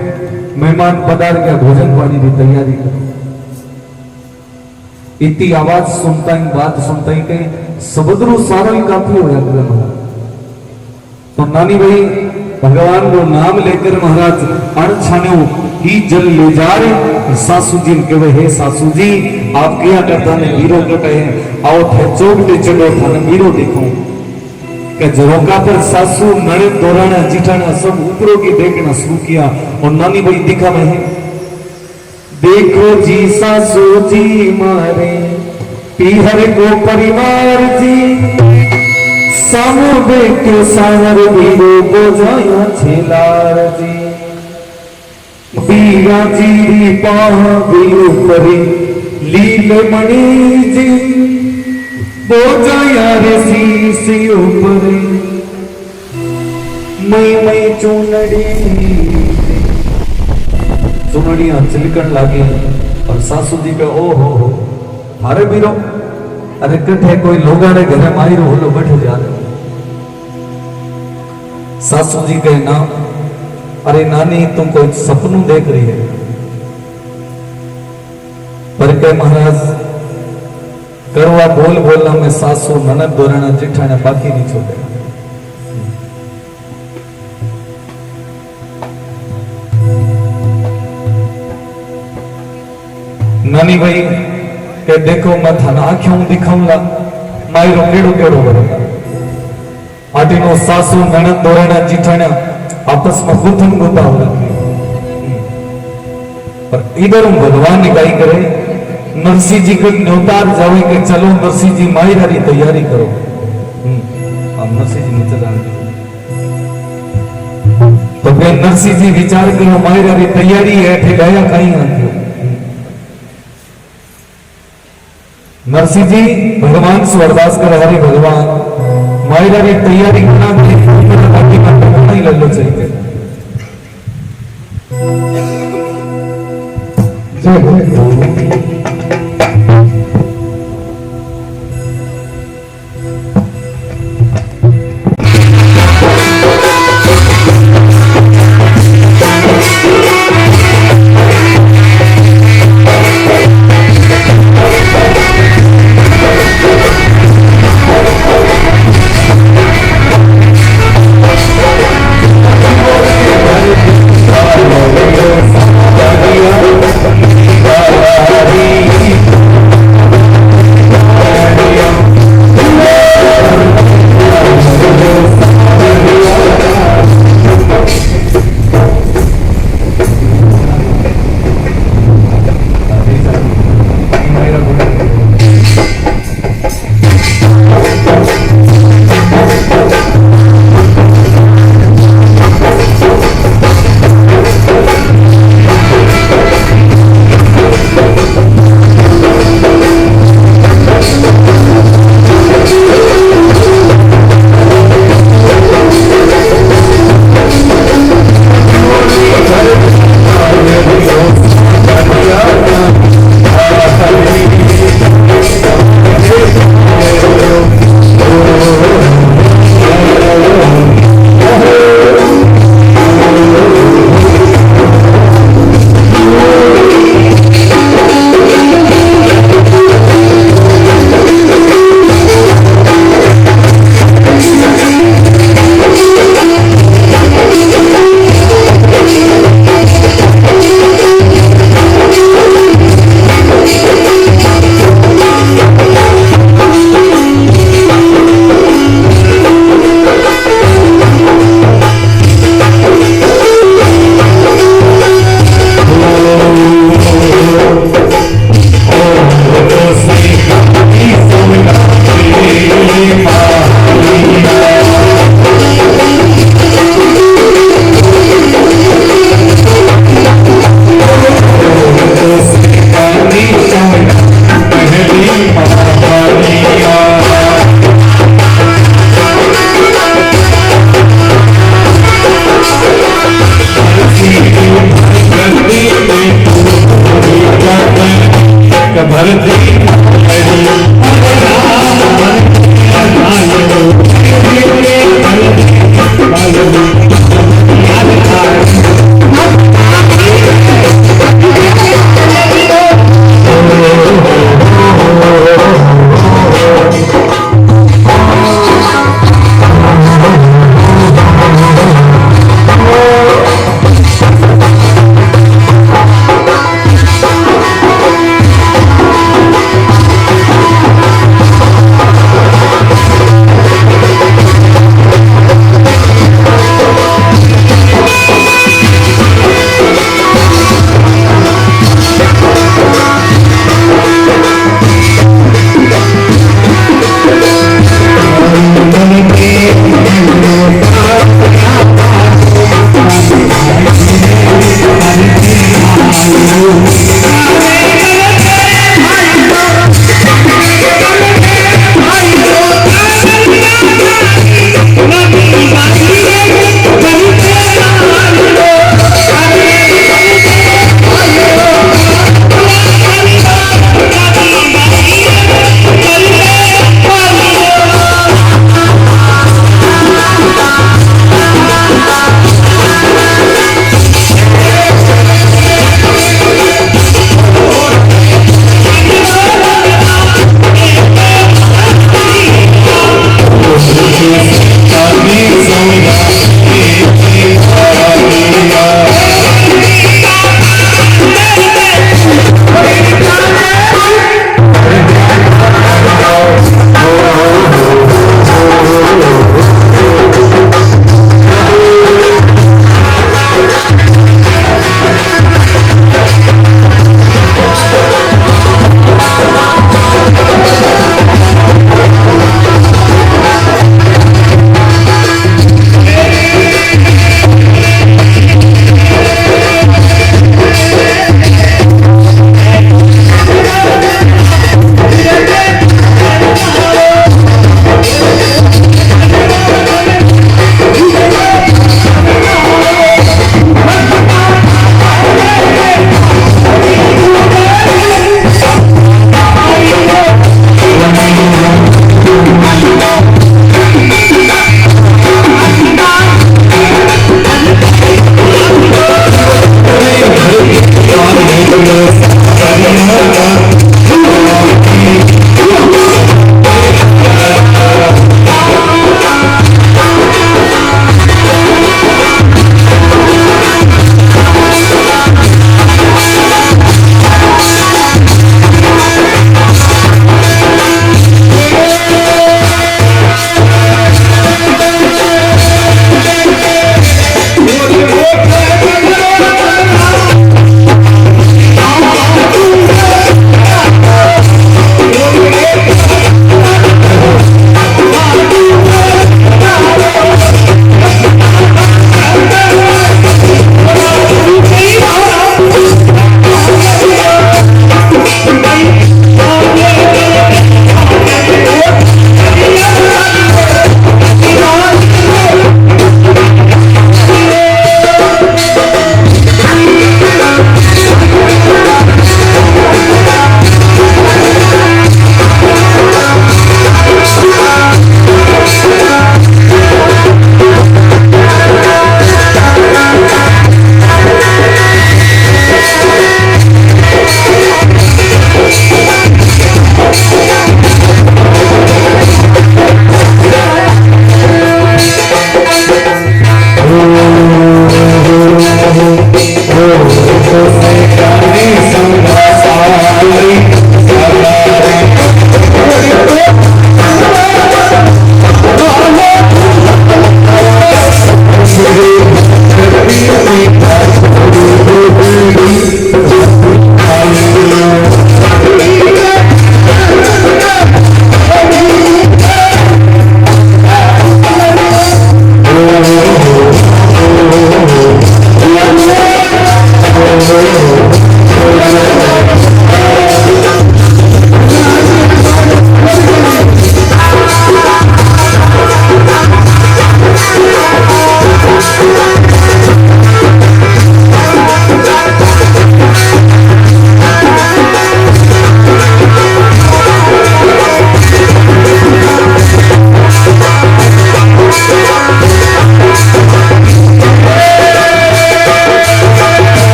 मेहमान पधार गया भोजन पानी की तैयारी करो। इतनी आवाज सुनता ही बात सुनता ही कहीं सबदरू सारा ही काफी होया करे महाराज। तो नानी भाई भगवान को नाम लेकर महाराज अणछाने ही जल ले जा रहे। सासू जी ने कहे हे सासू जी आप क्या करता ने वीरो कटे आओ थे चौकटे चढ़ो थाने वीरो देखो के जरोका पर सासू नड़े दोराना जिठाना सब ऊपरों की देखना शुरू किया और नानी भाई दिखा रहे देखो जी सासू जी मारे पीहर को परिवार जी सामो बेटे सावर वीरो को जाया छेलार जी बीरा जी पाह वीरो परी लीले मणि जी बोझा यार सी ऊपर मई चूनड़ी चूनड़ियां चिलकन लागी और सासू जी पे ओ हो हारे बीरो अरे कठे कोई लोगाड़े घरे मायरो होलो बैठो जा। सासू जी कहे ना अरे नानी तुम कोई सपनों देख रही है पर के महाराज करवा बोल बोलना में सासू ननद दोराना जिठाने बाकी नहीं छोड़े। नानी भाई के देखो मैं थाना आंखों दिखाऊंगा मायरो केड़ो केड़ो बनेगा आटिनो सासू ननद दोराना जिठाने आपस में गुथन गुथा हो रखी पर इधर भगवान ने कही करे नरसिंह जी को न्योतार जावे कि चलो नरसिंह जी मायरा की तैयारी करो। हम नरसिंह जी नीचे जाने तो फिर नरसिंह जी विचार करो मायरा की तैयारी है ठेकाया कहीं आती नरसिंह जी भगवान से अरदास कर हरे भगवान मायरा की तैयारी करना नहीं ले लो चाहिए।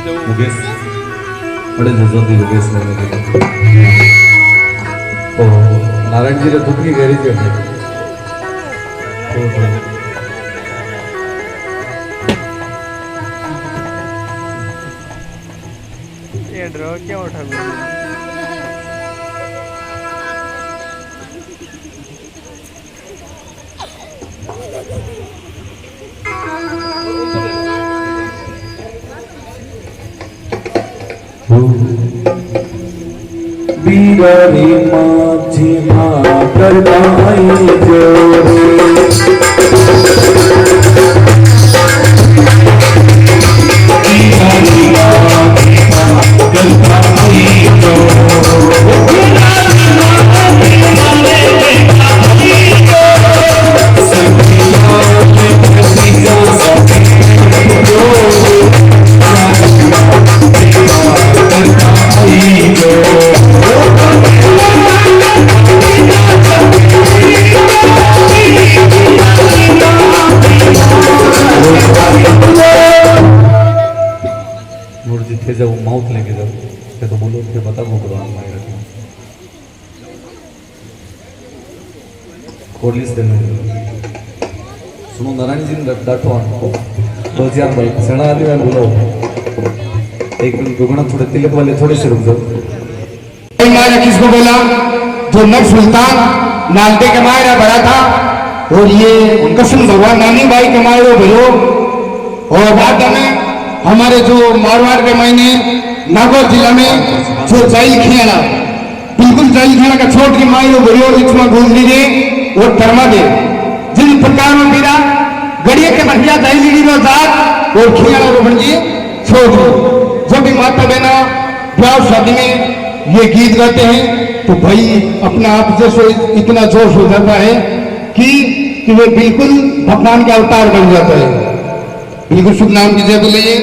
मुकेश बड़े जल्दी मुकेश ने ओ नारायण जी ने दुखी गहरी थे ये ड्रॉ क्या उठा लिया? बीरारी माझी भाकर गाई जोरे बीरारी माझी भाकर गाई जिथे जाओ माउथ लेके जाओ क्या तो बोलो फिर बता वो भगवान मारे रखना कोलिस देने सुनो नारायण जी ने डांटो दो चार भाई सेना आदि में बोलो एक दिन दुगना थोड़े तिलक वाले थोड़े से रुक जाओ मायरा किसको बोला? जो नर सुल्तान नालते के मायरा बड़ा था और ये कृष्ण भगवान नानी बाई के मायरो भलो और बाद में हमारे जो मारवाड़ के महीने नागौर जिला में जो जाइल खेला बिल्कुल जाइल खेला का छोट की मायरो भलो इसमें घूम लीजिए और धर्मा दे जिन प्रकार में मेरा गड़िया के बढ़िया जाइल लीजिए जात और खेला को बंजी छोड़ दो। जब भी माता बहना ब्याह शादी में ये गीत गाते हैं तो भाई अपना आप जैसे इतना जोश हो जाता है कि वे बिल्कुल भगवान का अवतार बन जाता है। बिल्कुल शुभ नाम की जय बोलिए।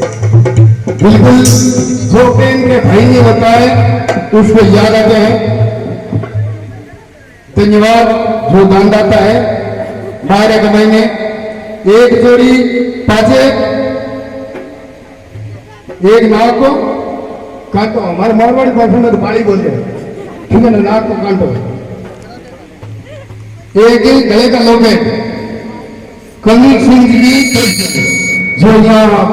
बिल्कुल जो प्रेम के भाई ने बताए उसको याद आते हैं। धन्यवाद जो दानदाता है 12 के महीने एक जोड़ी पाचे एक नाक को कांटो हमारे मारवाड़ी भाषा में तो बाड़ी बोलते हैं ठीक है ना नाक को कांटो एक ही गले का लोकेट कलवीर सिंह जी की जो यहाँ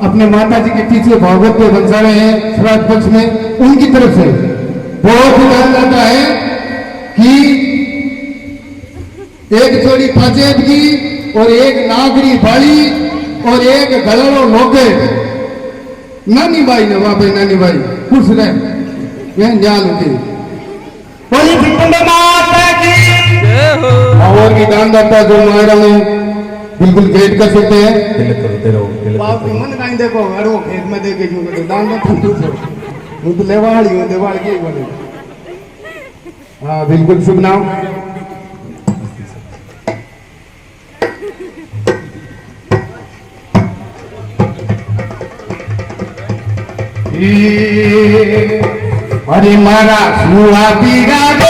अपने माता जी के पीछे भागवत पे बन रहे हैं श्राद्ध पक्ष में उनकी तरफ से बहुत ही कहा जाता है कि एक जोड़ी पाचेब की और एक नागरी बाड़ी और एक गलड़ो लोके नानी बाई ने वहां पे नानी बाई खुश रहे यह जान होती और की दानदाता जो मायरा में बिल्कुल ग्रेट कर सकते हैं। बाप की मन कहीं देखो अड़ो खेत में देखे क्यों तो दान मैं तो लेवाड़ी हूँ देवाड़ की बोले हाँ बिल्कुल शुभ नाम अरे मारा सुआ पीरा रे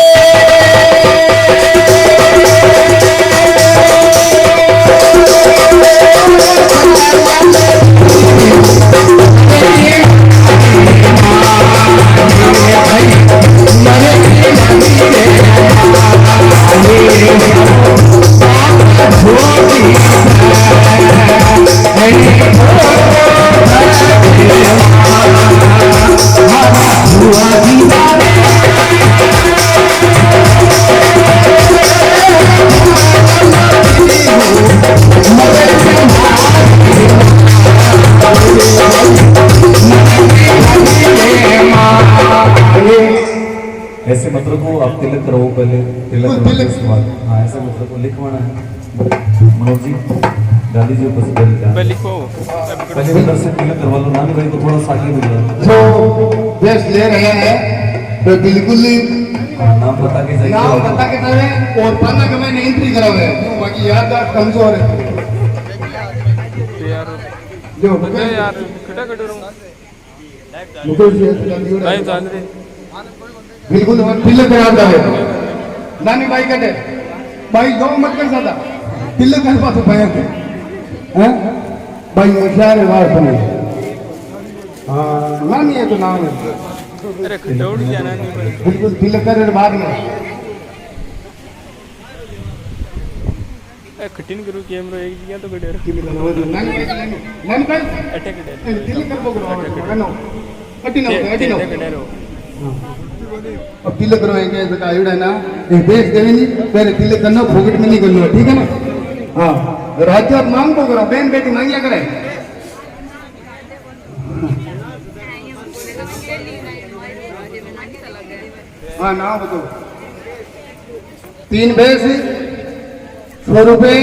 ऐसे मंत्र को आप तिलक करो पहले, तिलक करो के उसके बाद हाँ ऐसे मंत्र को लिखवाना है। मनोज जी डाल दीजिए ऊपर से मैं लिखो पहले अंदर से तिलक करवा लो। नानी भाई को थोड़ा सा आगे मिल जाए जो बेस्ट ले रहे हैं तो बिल्कुल नाम बता के जाइए। नाम बता के जाए और पन्ना का मैंने एंट्री करा हुआ है बाकी याददाश्त कमजोर है यार जो बता यार खड़ा खड़ा रहूंगा मुकुल जी भाई जान रे बिल्कुल तिलक कराता है नानी भाई कहते भाई दो मत कर ज्यादा तिलक कर पास पाया थे हैं भाई होशियार है बात नहीं हाँ नानी है तो नाम है अरे खड़ौड़ जाना नहीं भाई बिल्कुल तिलक कर बाद में कठिन करू कैमरा एक जगह तो गड़े नानी भाई अटैक गड़े तिलक कर पकड़ो कनो कठिन हो कठिन हो गड़े रो अब तिलक करो एक जगह आयुड़ा ना एक देश देवी नहीं पहले तिलक करना फोकट में नहीं करना ठीक है ना हाँ राज्य आप मांग को करो बहन बेटी मांगिया करे हाँ ना बताओ 3 भैंस 100 रुपए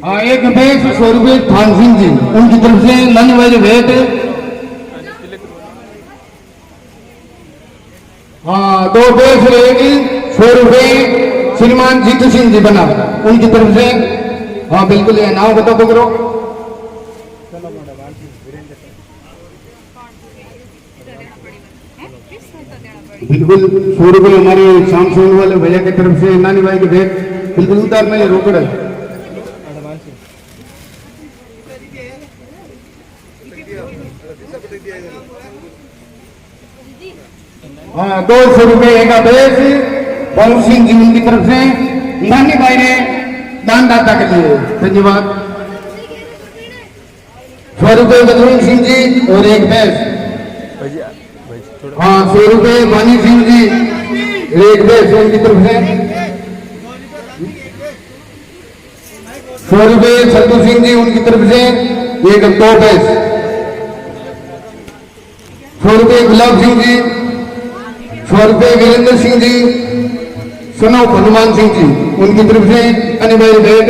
हाँ 1 भैंस 100 रुपए थान सिंह जी उनकी तरफ से नानी वाले भेंट हाँ 2 भैंस रहेगी 100 रुपए श्रीमान जीतू सिंह जी बना उनकी तरफ से हाँ बिल्कुल ये नाम बताओ पकड़ो बिल्कुल 100 रुपए हमारे शाम सोन वाले भैया की तरफ से नानी भाई के भेंट बिल्कुल उतार में रोकड़ है हाँ 200 रुपए का बेस पवन सिंह जी उनकी तरफ से नानी भाई ने दान दाता के लिए धन्यवाद 100 रुपए बदरुन सिंह जी और 1 बेस हाँ 100 रुपए वानी सिंह जी 1 बेस उनकी तरफ से 100 रुपए सत्तू सिंह जी उनकी तरफ से 2 बेस 100 रुपए गुलाब सिंह जी 100 रुपए वीरेंद्र सिंह जी सनौ हनुमान सिंह जी उनकी तरफ से अनिवार्य भेंट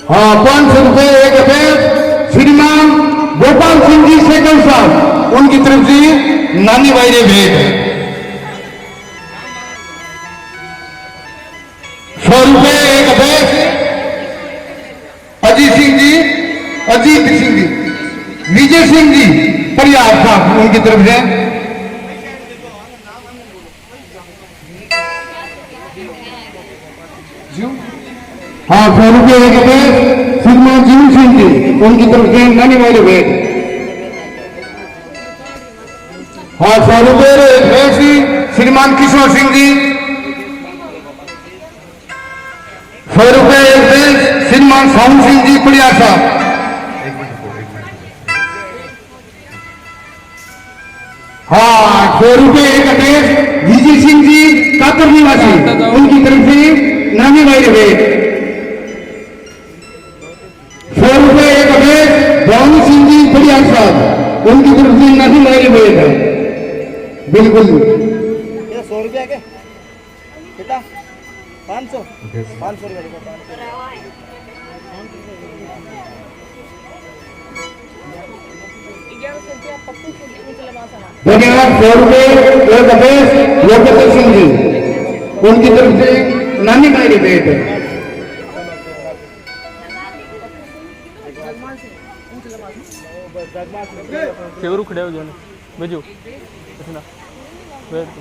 हाँ 500 रुपए 1 भेंट श्रीमान गोपाल सिंह जी शेखर साहब उनकी तरफ से नानी भाई ने भेंट 100 रुपए 1 भेंट अजीत सिंह जी विजय सिंह जी परिवार साहब उनकी तरफ से हाँ 100 रुपए 1 भेंट श्रीमान जीव सिंह जी उनकी तरफ से नानी वाले भेंट हाँ 100 रुपए 1 भेंट श्रीमान किशोर सिंह जी 100 रुपए 1 भेंट श्रीमान साहू सिंह जी परिवार साहब हाँ 100 रुपए 1 भेंट विजय सिंह जी कातर निवासी उनकी तरफ से नानी भाई भेंट 100 रुपए 1 भेंट भानु सिंह जी परिवार साहब उनकी तरफ से नानी भाई भेंट है बिल्कुल 100 रुपया के कितना 500 रुपया धन्यवाद 100 रुपए 1 भेंट योगेंद्र सिंह जी उनकी तरफ से नानी भाई भेंट केवरू खड़े हो जाने भेजो इतना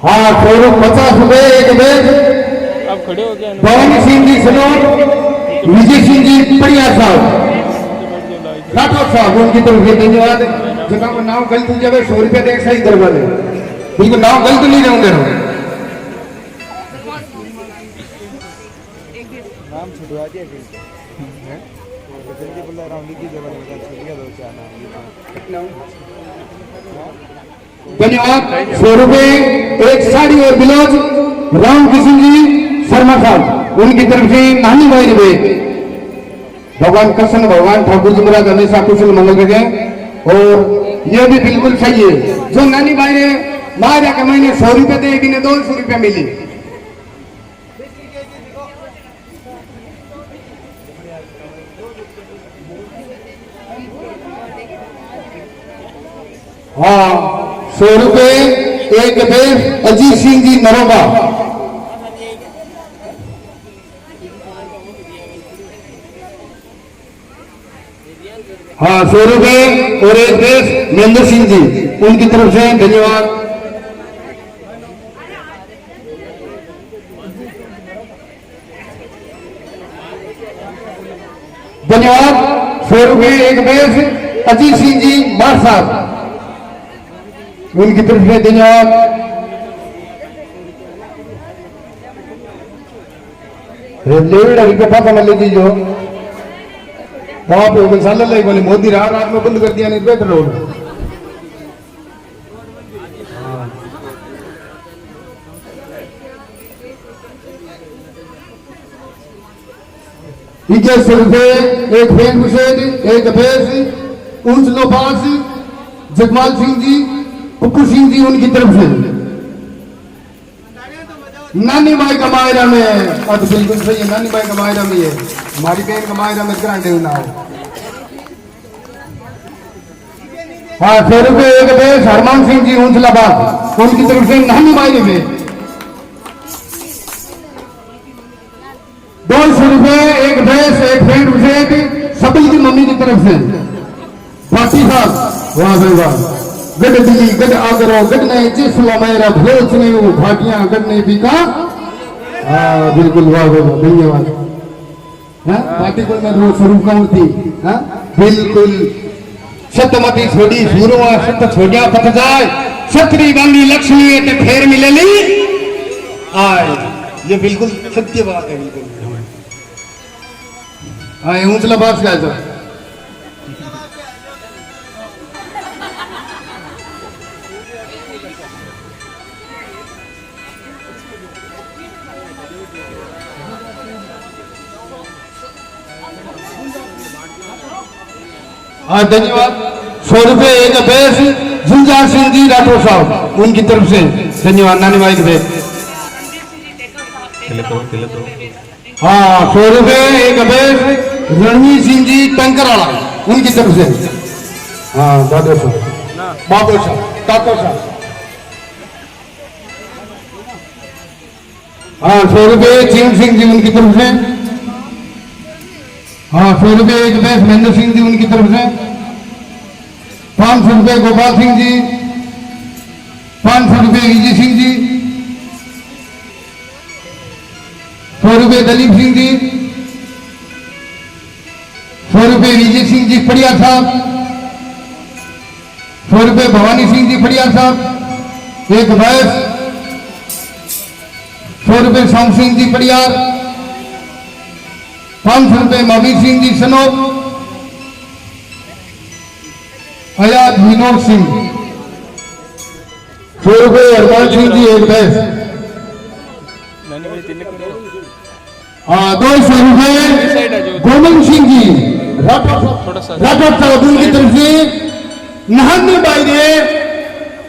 हाँ 50 रुपए एक बैग अब खड़े हो गया भवानी सिंह जी सनोर, विजय सिंह जी बढ़िया साहब, राठौर साहब उनकी तरफ से धन्यवाद। जगह को नाम गलत हो जाए 100 रुपया देख सही करवा दे, बिल्कुल नाम गलत नहीं रहूंगे नाम छुड़वा दिया जल्दी बोला राउंड की जगह छुड़ गया 2-4 नाम। धन्यवाद। 100 रुपए एक साड़ी और ब्लाउज राम किशन जी शर्मा साहब उनकी तरफ से नानी भाई रुपए। भगवान कृष्ण भगवान ठाकुर जी महाराज हमेशा कुशल मंगल रखे। और यह भी बिल्कुल सही है जो नानी भाई ने मारा के महीने 100 रुपए दे कि 200 रुपया मिली। हाँ 100 रुपए एक बैग अजीत सिंह जी नरोबा। हाँ 100 रुपए और एक बैग महेंद्र सिंह जी उनकी तरफ से धन्यवाद। धन्यवाद। 100 रुपए एक बैग अजीत सिंह जी बार साहब उनकी तरफ से धन्यवाद। पापा में ले दीजिए बाप मसाला ले बोले मोदी रात में बंद कर दिया नहीं बेहतर रोड। इक्कीस रुपए एक फैन मुशेद एक भैंस ऊंच लोपास जगमाल सिंह जी कुकू सिंह जी उनकी तरफ से। नानी भाई का मायरा में अब बिल्कुल सही है, नानी भाई का मायरा में है, हमारी बहन का मायरा में कराटे ना हो। हाँ 100 रुपए एक बैग हरमान सिंह जी ऊंचलाबाद उनकी तरफ से नानी भाई में। 200 रुपए एक भैंस एक फैन मुशेद सबल की मम्मी की तरफ से। फाटी साहब वाह भाई वाह। गढ़ दिल्ली गढ़ आगरा गढ़ नहीं जिसला मेरा भोज नहीं वो भाटियां गढ़ नहीं बिका। हाँ बिल्कुल वाह वाह धन्यवाद। पार्टी को मैं रोज स्वरूप का थी। हाँ बिल्कुल सत्यमती छोड़ी सूरवा सत्य छोड़िया पत जाए छतरी बांधी लक्ष्मी ते फेर मिलेली आए। ये बिल्कुल सत्य बात है बिल्कुल। हाँ ऊंचला बात क्या है हाँ धन्यवाद। 100 रुपए एक बैग झुंझार सिंह जी राठौर साहब उनकी तरफ से धन्यवाद। नानी भाई के बैग। हाँ 100 रुपए एक बैग रणवीर सिंह जी टंकराला उनकी तरफ से। हाँ दादो साहब बाबू साहब काको साहब। हाँ 100 रुपए चीन सिंह जी उनकी तरफ से। हाँ 100 रुपए एक बैग महेंद्र सिंह जी उनकी तरफ से। 500 रुपए गोपाल सिंह जी। 500 रुपए विजय सिंह जी। 100 रुपए दलीप सिंह जी। 100 रुपए विजय सिंह जी पड़िया साहब। 100 रुपए भवानी सिंह जी पड़िया साहब एक भैंस। 100 रुपए शाम सिंह जी पड़ियार। 500 रुपए महावीर सिंह जी सनोप। अयाद विनोद सिंह। 100 रुपए हरमान सिंह जी एक भैंस। हाँ 200 रुपए गोविंद सिंह जी राठौर साहब उनकी तरफ से नहाने बाईरे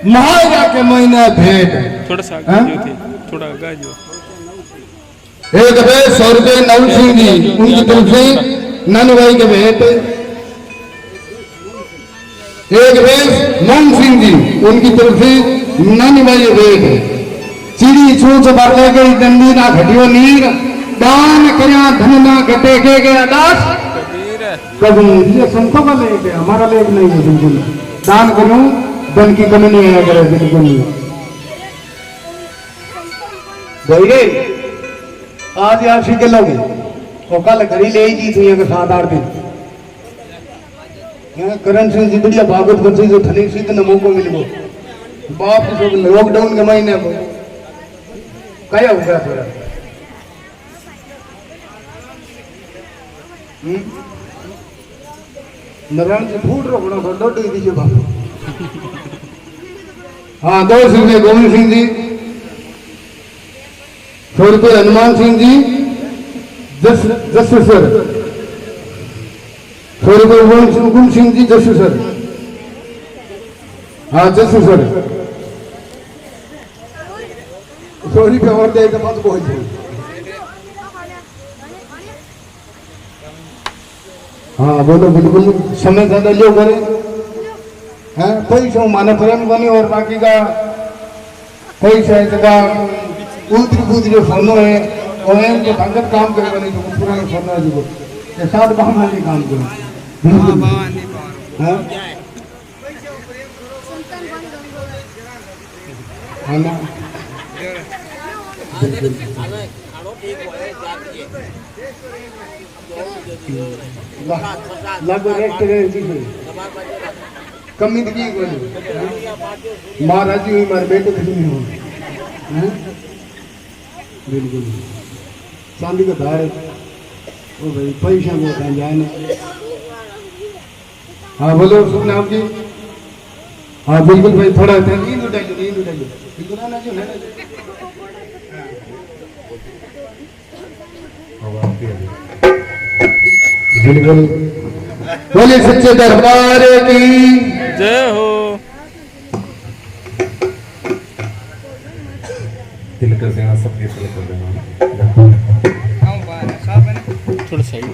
महारा के महीना भेंट। थोड़ा सा थोड़ा गाजो एक बैग 100 रुपए नवल सिंह जी उनकी तरफ से नानी भाई के भेंट। एक बैग मोहन सिंह जी उनकी तरफ से नानी भाई के भेंट। चिड़ी छूछ भरने गई दंडी ना घटियो नीर दान करया धन ना घटे के गया दास कबीर। ये संतों का लेख है हमारा लेख नहीं है बिल्कुल। दान करूं धन की कमी नहीं आया करे बिल्कुल नहीं। भाई आज यार सीखे लोगे और कल घड़ी ले जी थी अगर 7-8 दिन करण सिंह जी बढ़िया भागवत बंसी जो थली सीखने मौको मिल गो बाप सब लॉकडाउन के महीने में क्या हो गया थोड़ा नारायण जी फूट रो बड़ा सा डोडी दीजिए बाबू। हाँ 2 रुपये गोविंद सिंह जी, 100 रुपये हनुमान सिंह जी जस सर, 100 रुपये गुम सिंह जी जस सर। हाँ जस सर 100 रुपये और देगा मत बोल। हाँ बोलो बिल्कुल समय ज्यादा लो करे हैं पैसा माने प्रेम बनी और बाकी का पैसा जगह उतरी फोनो है और जो भगत काम करे बने जो पुराने फोनो है जो ये 7 बार में काम करे बिल्कुल हैं हाँ ना लगभग एक कमी की महाराज जी हमारे बेटे कुछ नहीं हो बिल्कुल चांदी का धार ओ भाई पैसा में कहीं जाए ना। हाँ बोलो शुभ नाम जी। हाँ बिल्कुल भाई थोड़ा नींद उठाइए बिल्कुल बोले सच्चे दरबार की जय हो। तिलक सेना सबके तिलक कर देना थोड़ा साइड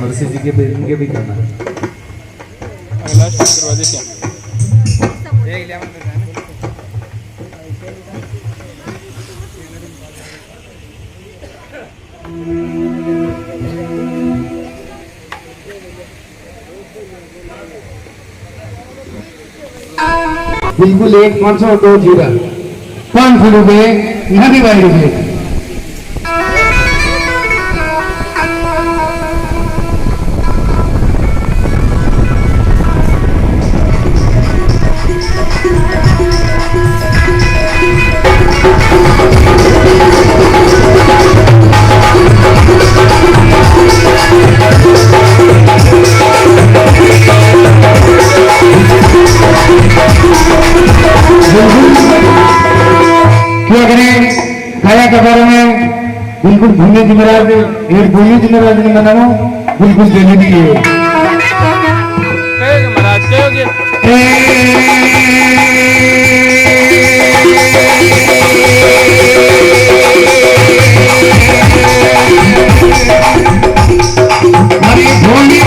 मर्सी जी के भी इनके भी करना है। अगला दरवाजे से बिल्कुल 1 500 2 जीरा 500 रुपये नदी भाई रुपये। क्या करें खाया के बारे में बिल्कुल भूमि जिम्मेदार एक भूमि जिम्मेदार ने मनाना बिल्कुल जरूरी है। महाराज हमारी भूमि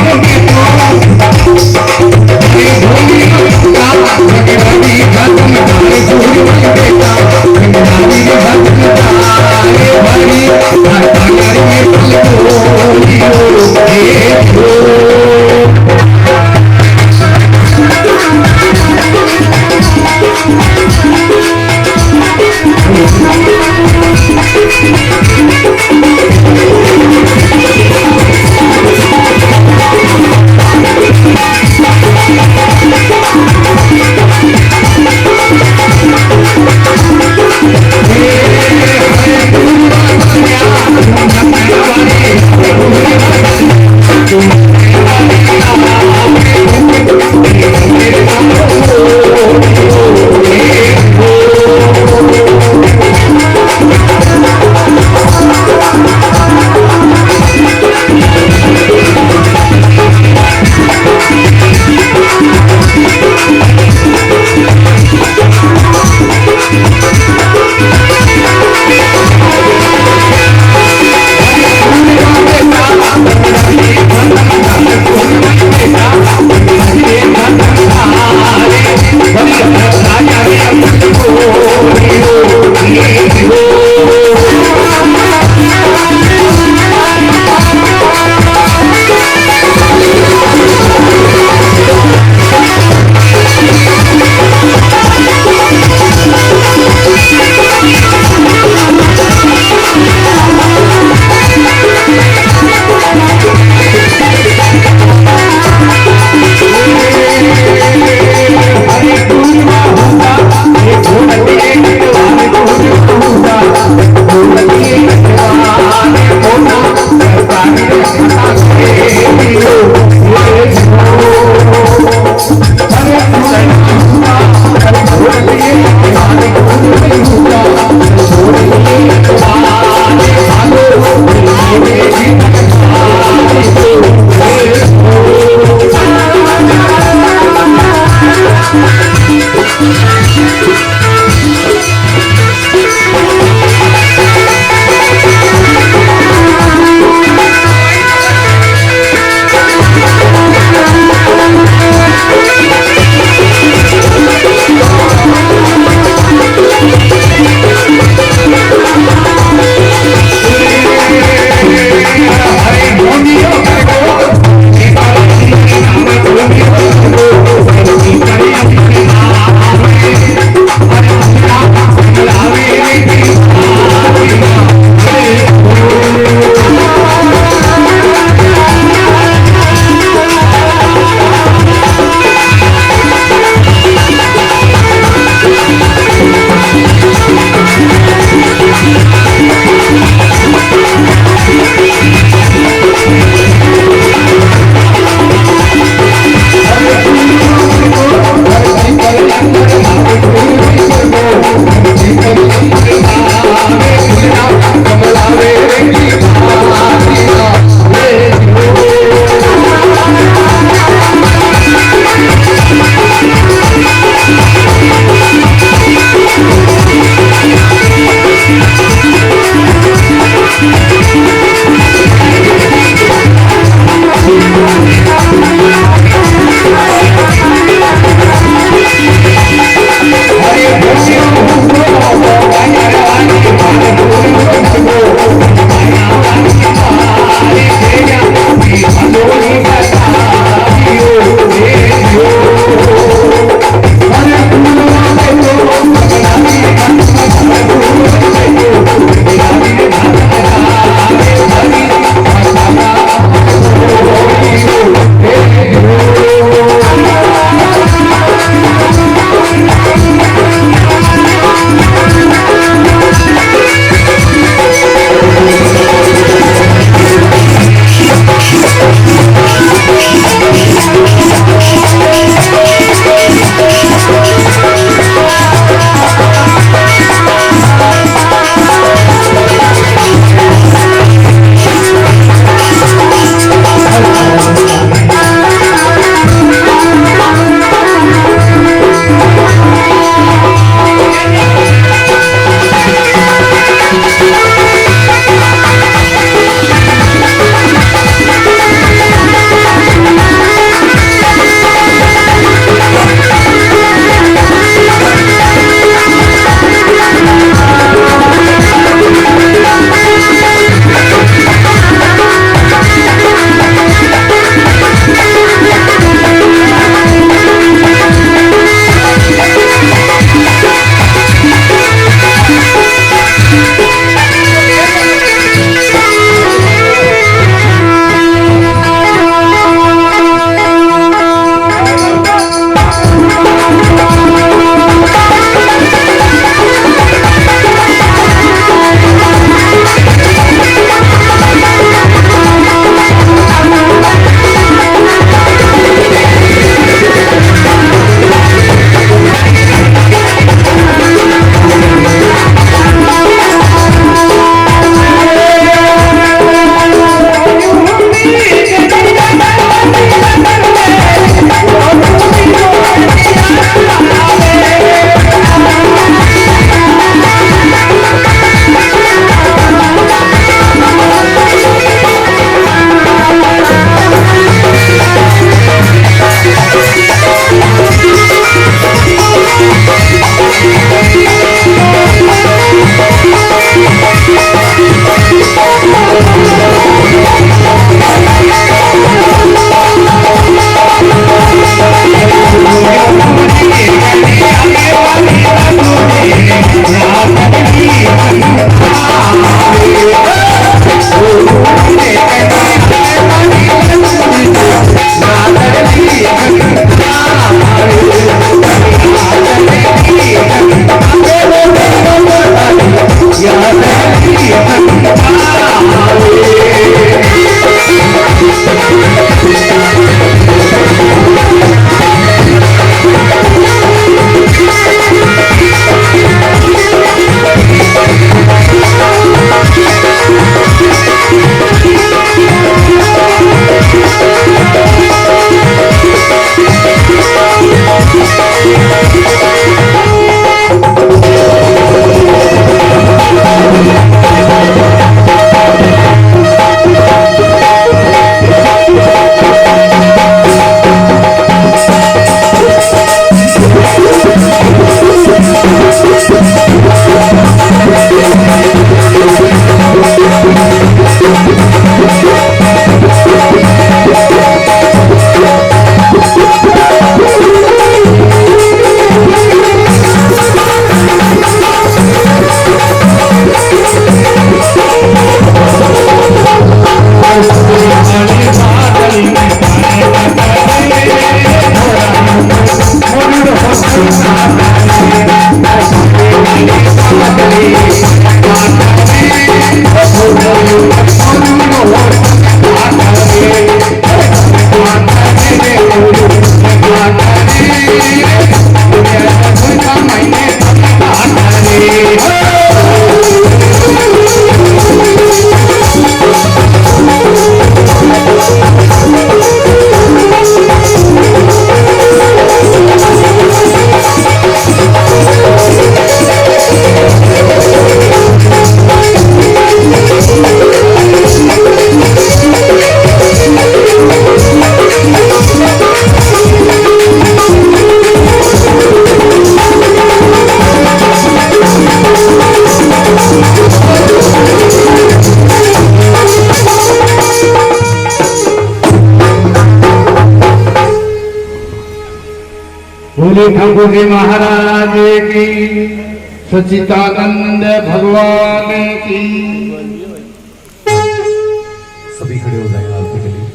को बोले ठाकुर जी महाराज की, सच्चिदानंद भगवान की। सभी खड़े हो जाएं आरती के लिए।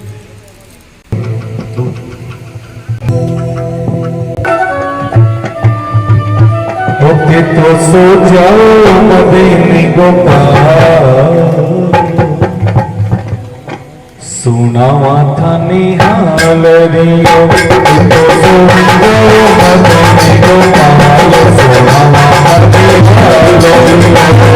ओके तो सो जाओ मदनी गोपाल, सुनावा था निहाल रियो। तो सो जाओ मदनी गोपाल, सुनावा था निहाल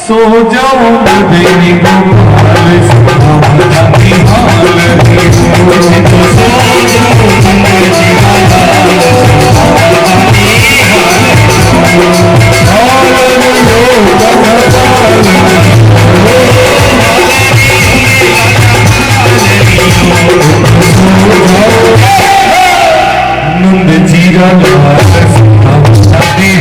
सो जाओ मेरे गोपाल सुनावती हाल रे तो सो जाओ मेरे नंद जीरा लाल सुनावती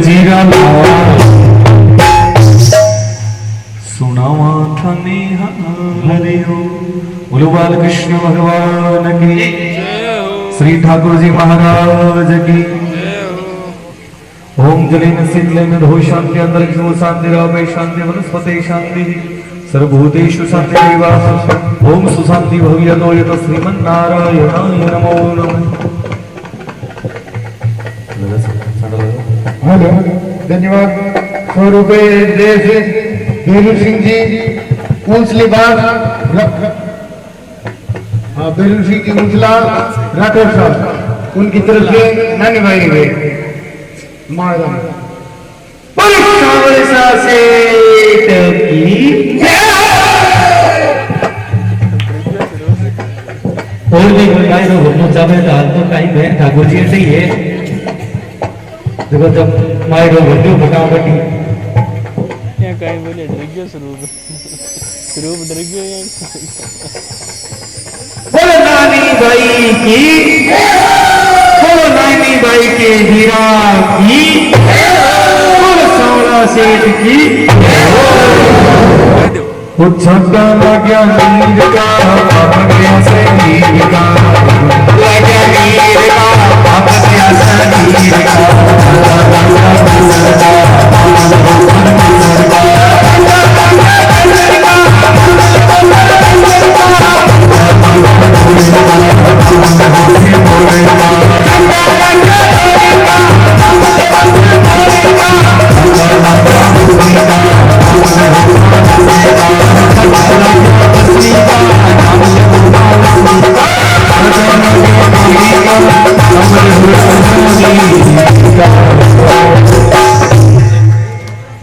जीरा सुनावा थाने हरे हो बोलो बाल कृष्ण भगवान की श्री ठाकुर जी महाराज की ओम जलेन शीतलेन धो शांति अंतरिक्षो शांति रावे शांति वनस्पते शांति सर्वभूतेषु शांतिरेव ओम सुशांति भव्यतो यत श्रीमन्नारायणाय नमो नमः। हेलो धन्यवाद। 100 रुपये दे से बेलू सिंह जी ऊंचली बाग बेलू सिंह जी ऊंचला राठौर साहब उनकी तरफ से नानी भाई हुए और भी कोई गाय तो घूमना चाहे तो हाल तो टाइम है ठाकुर जी ऐसे ही है देखो जब माई रो घूमते फटाफट क्या कहीं बोले डर गया स्वरूप डर गया बोलो नानी भाई की बोलो नानी भाई के हीरा की बोलो सावला सेठ की छक्का लग्या नीर का अपने से नीर का लगा नीर का अपने से नीर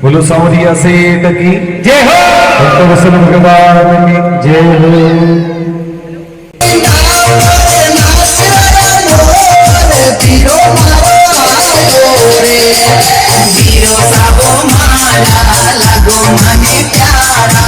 बोलो सावरिया सेठ की जय हो भक्त वसन भगवान की जय हो। वीरो साबो माला लगो मने प्यारा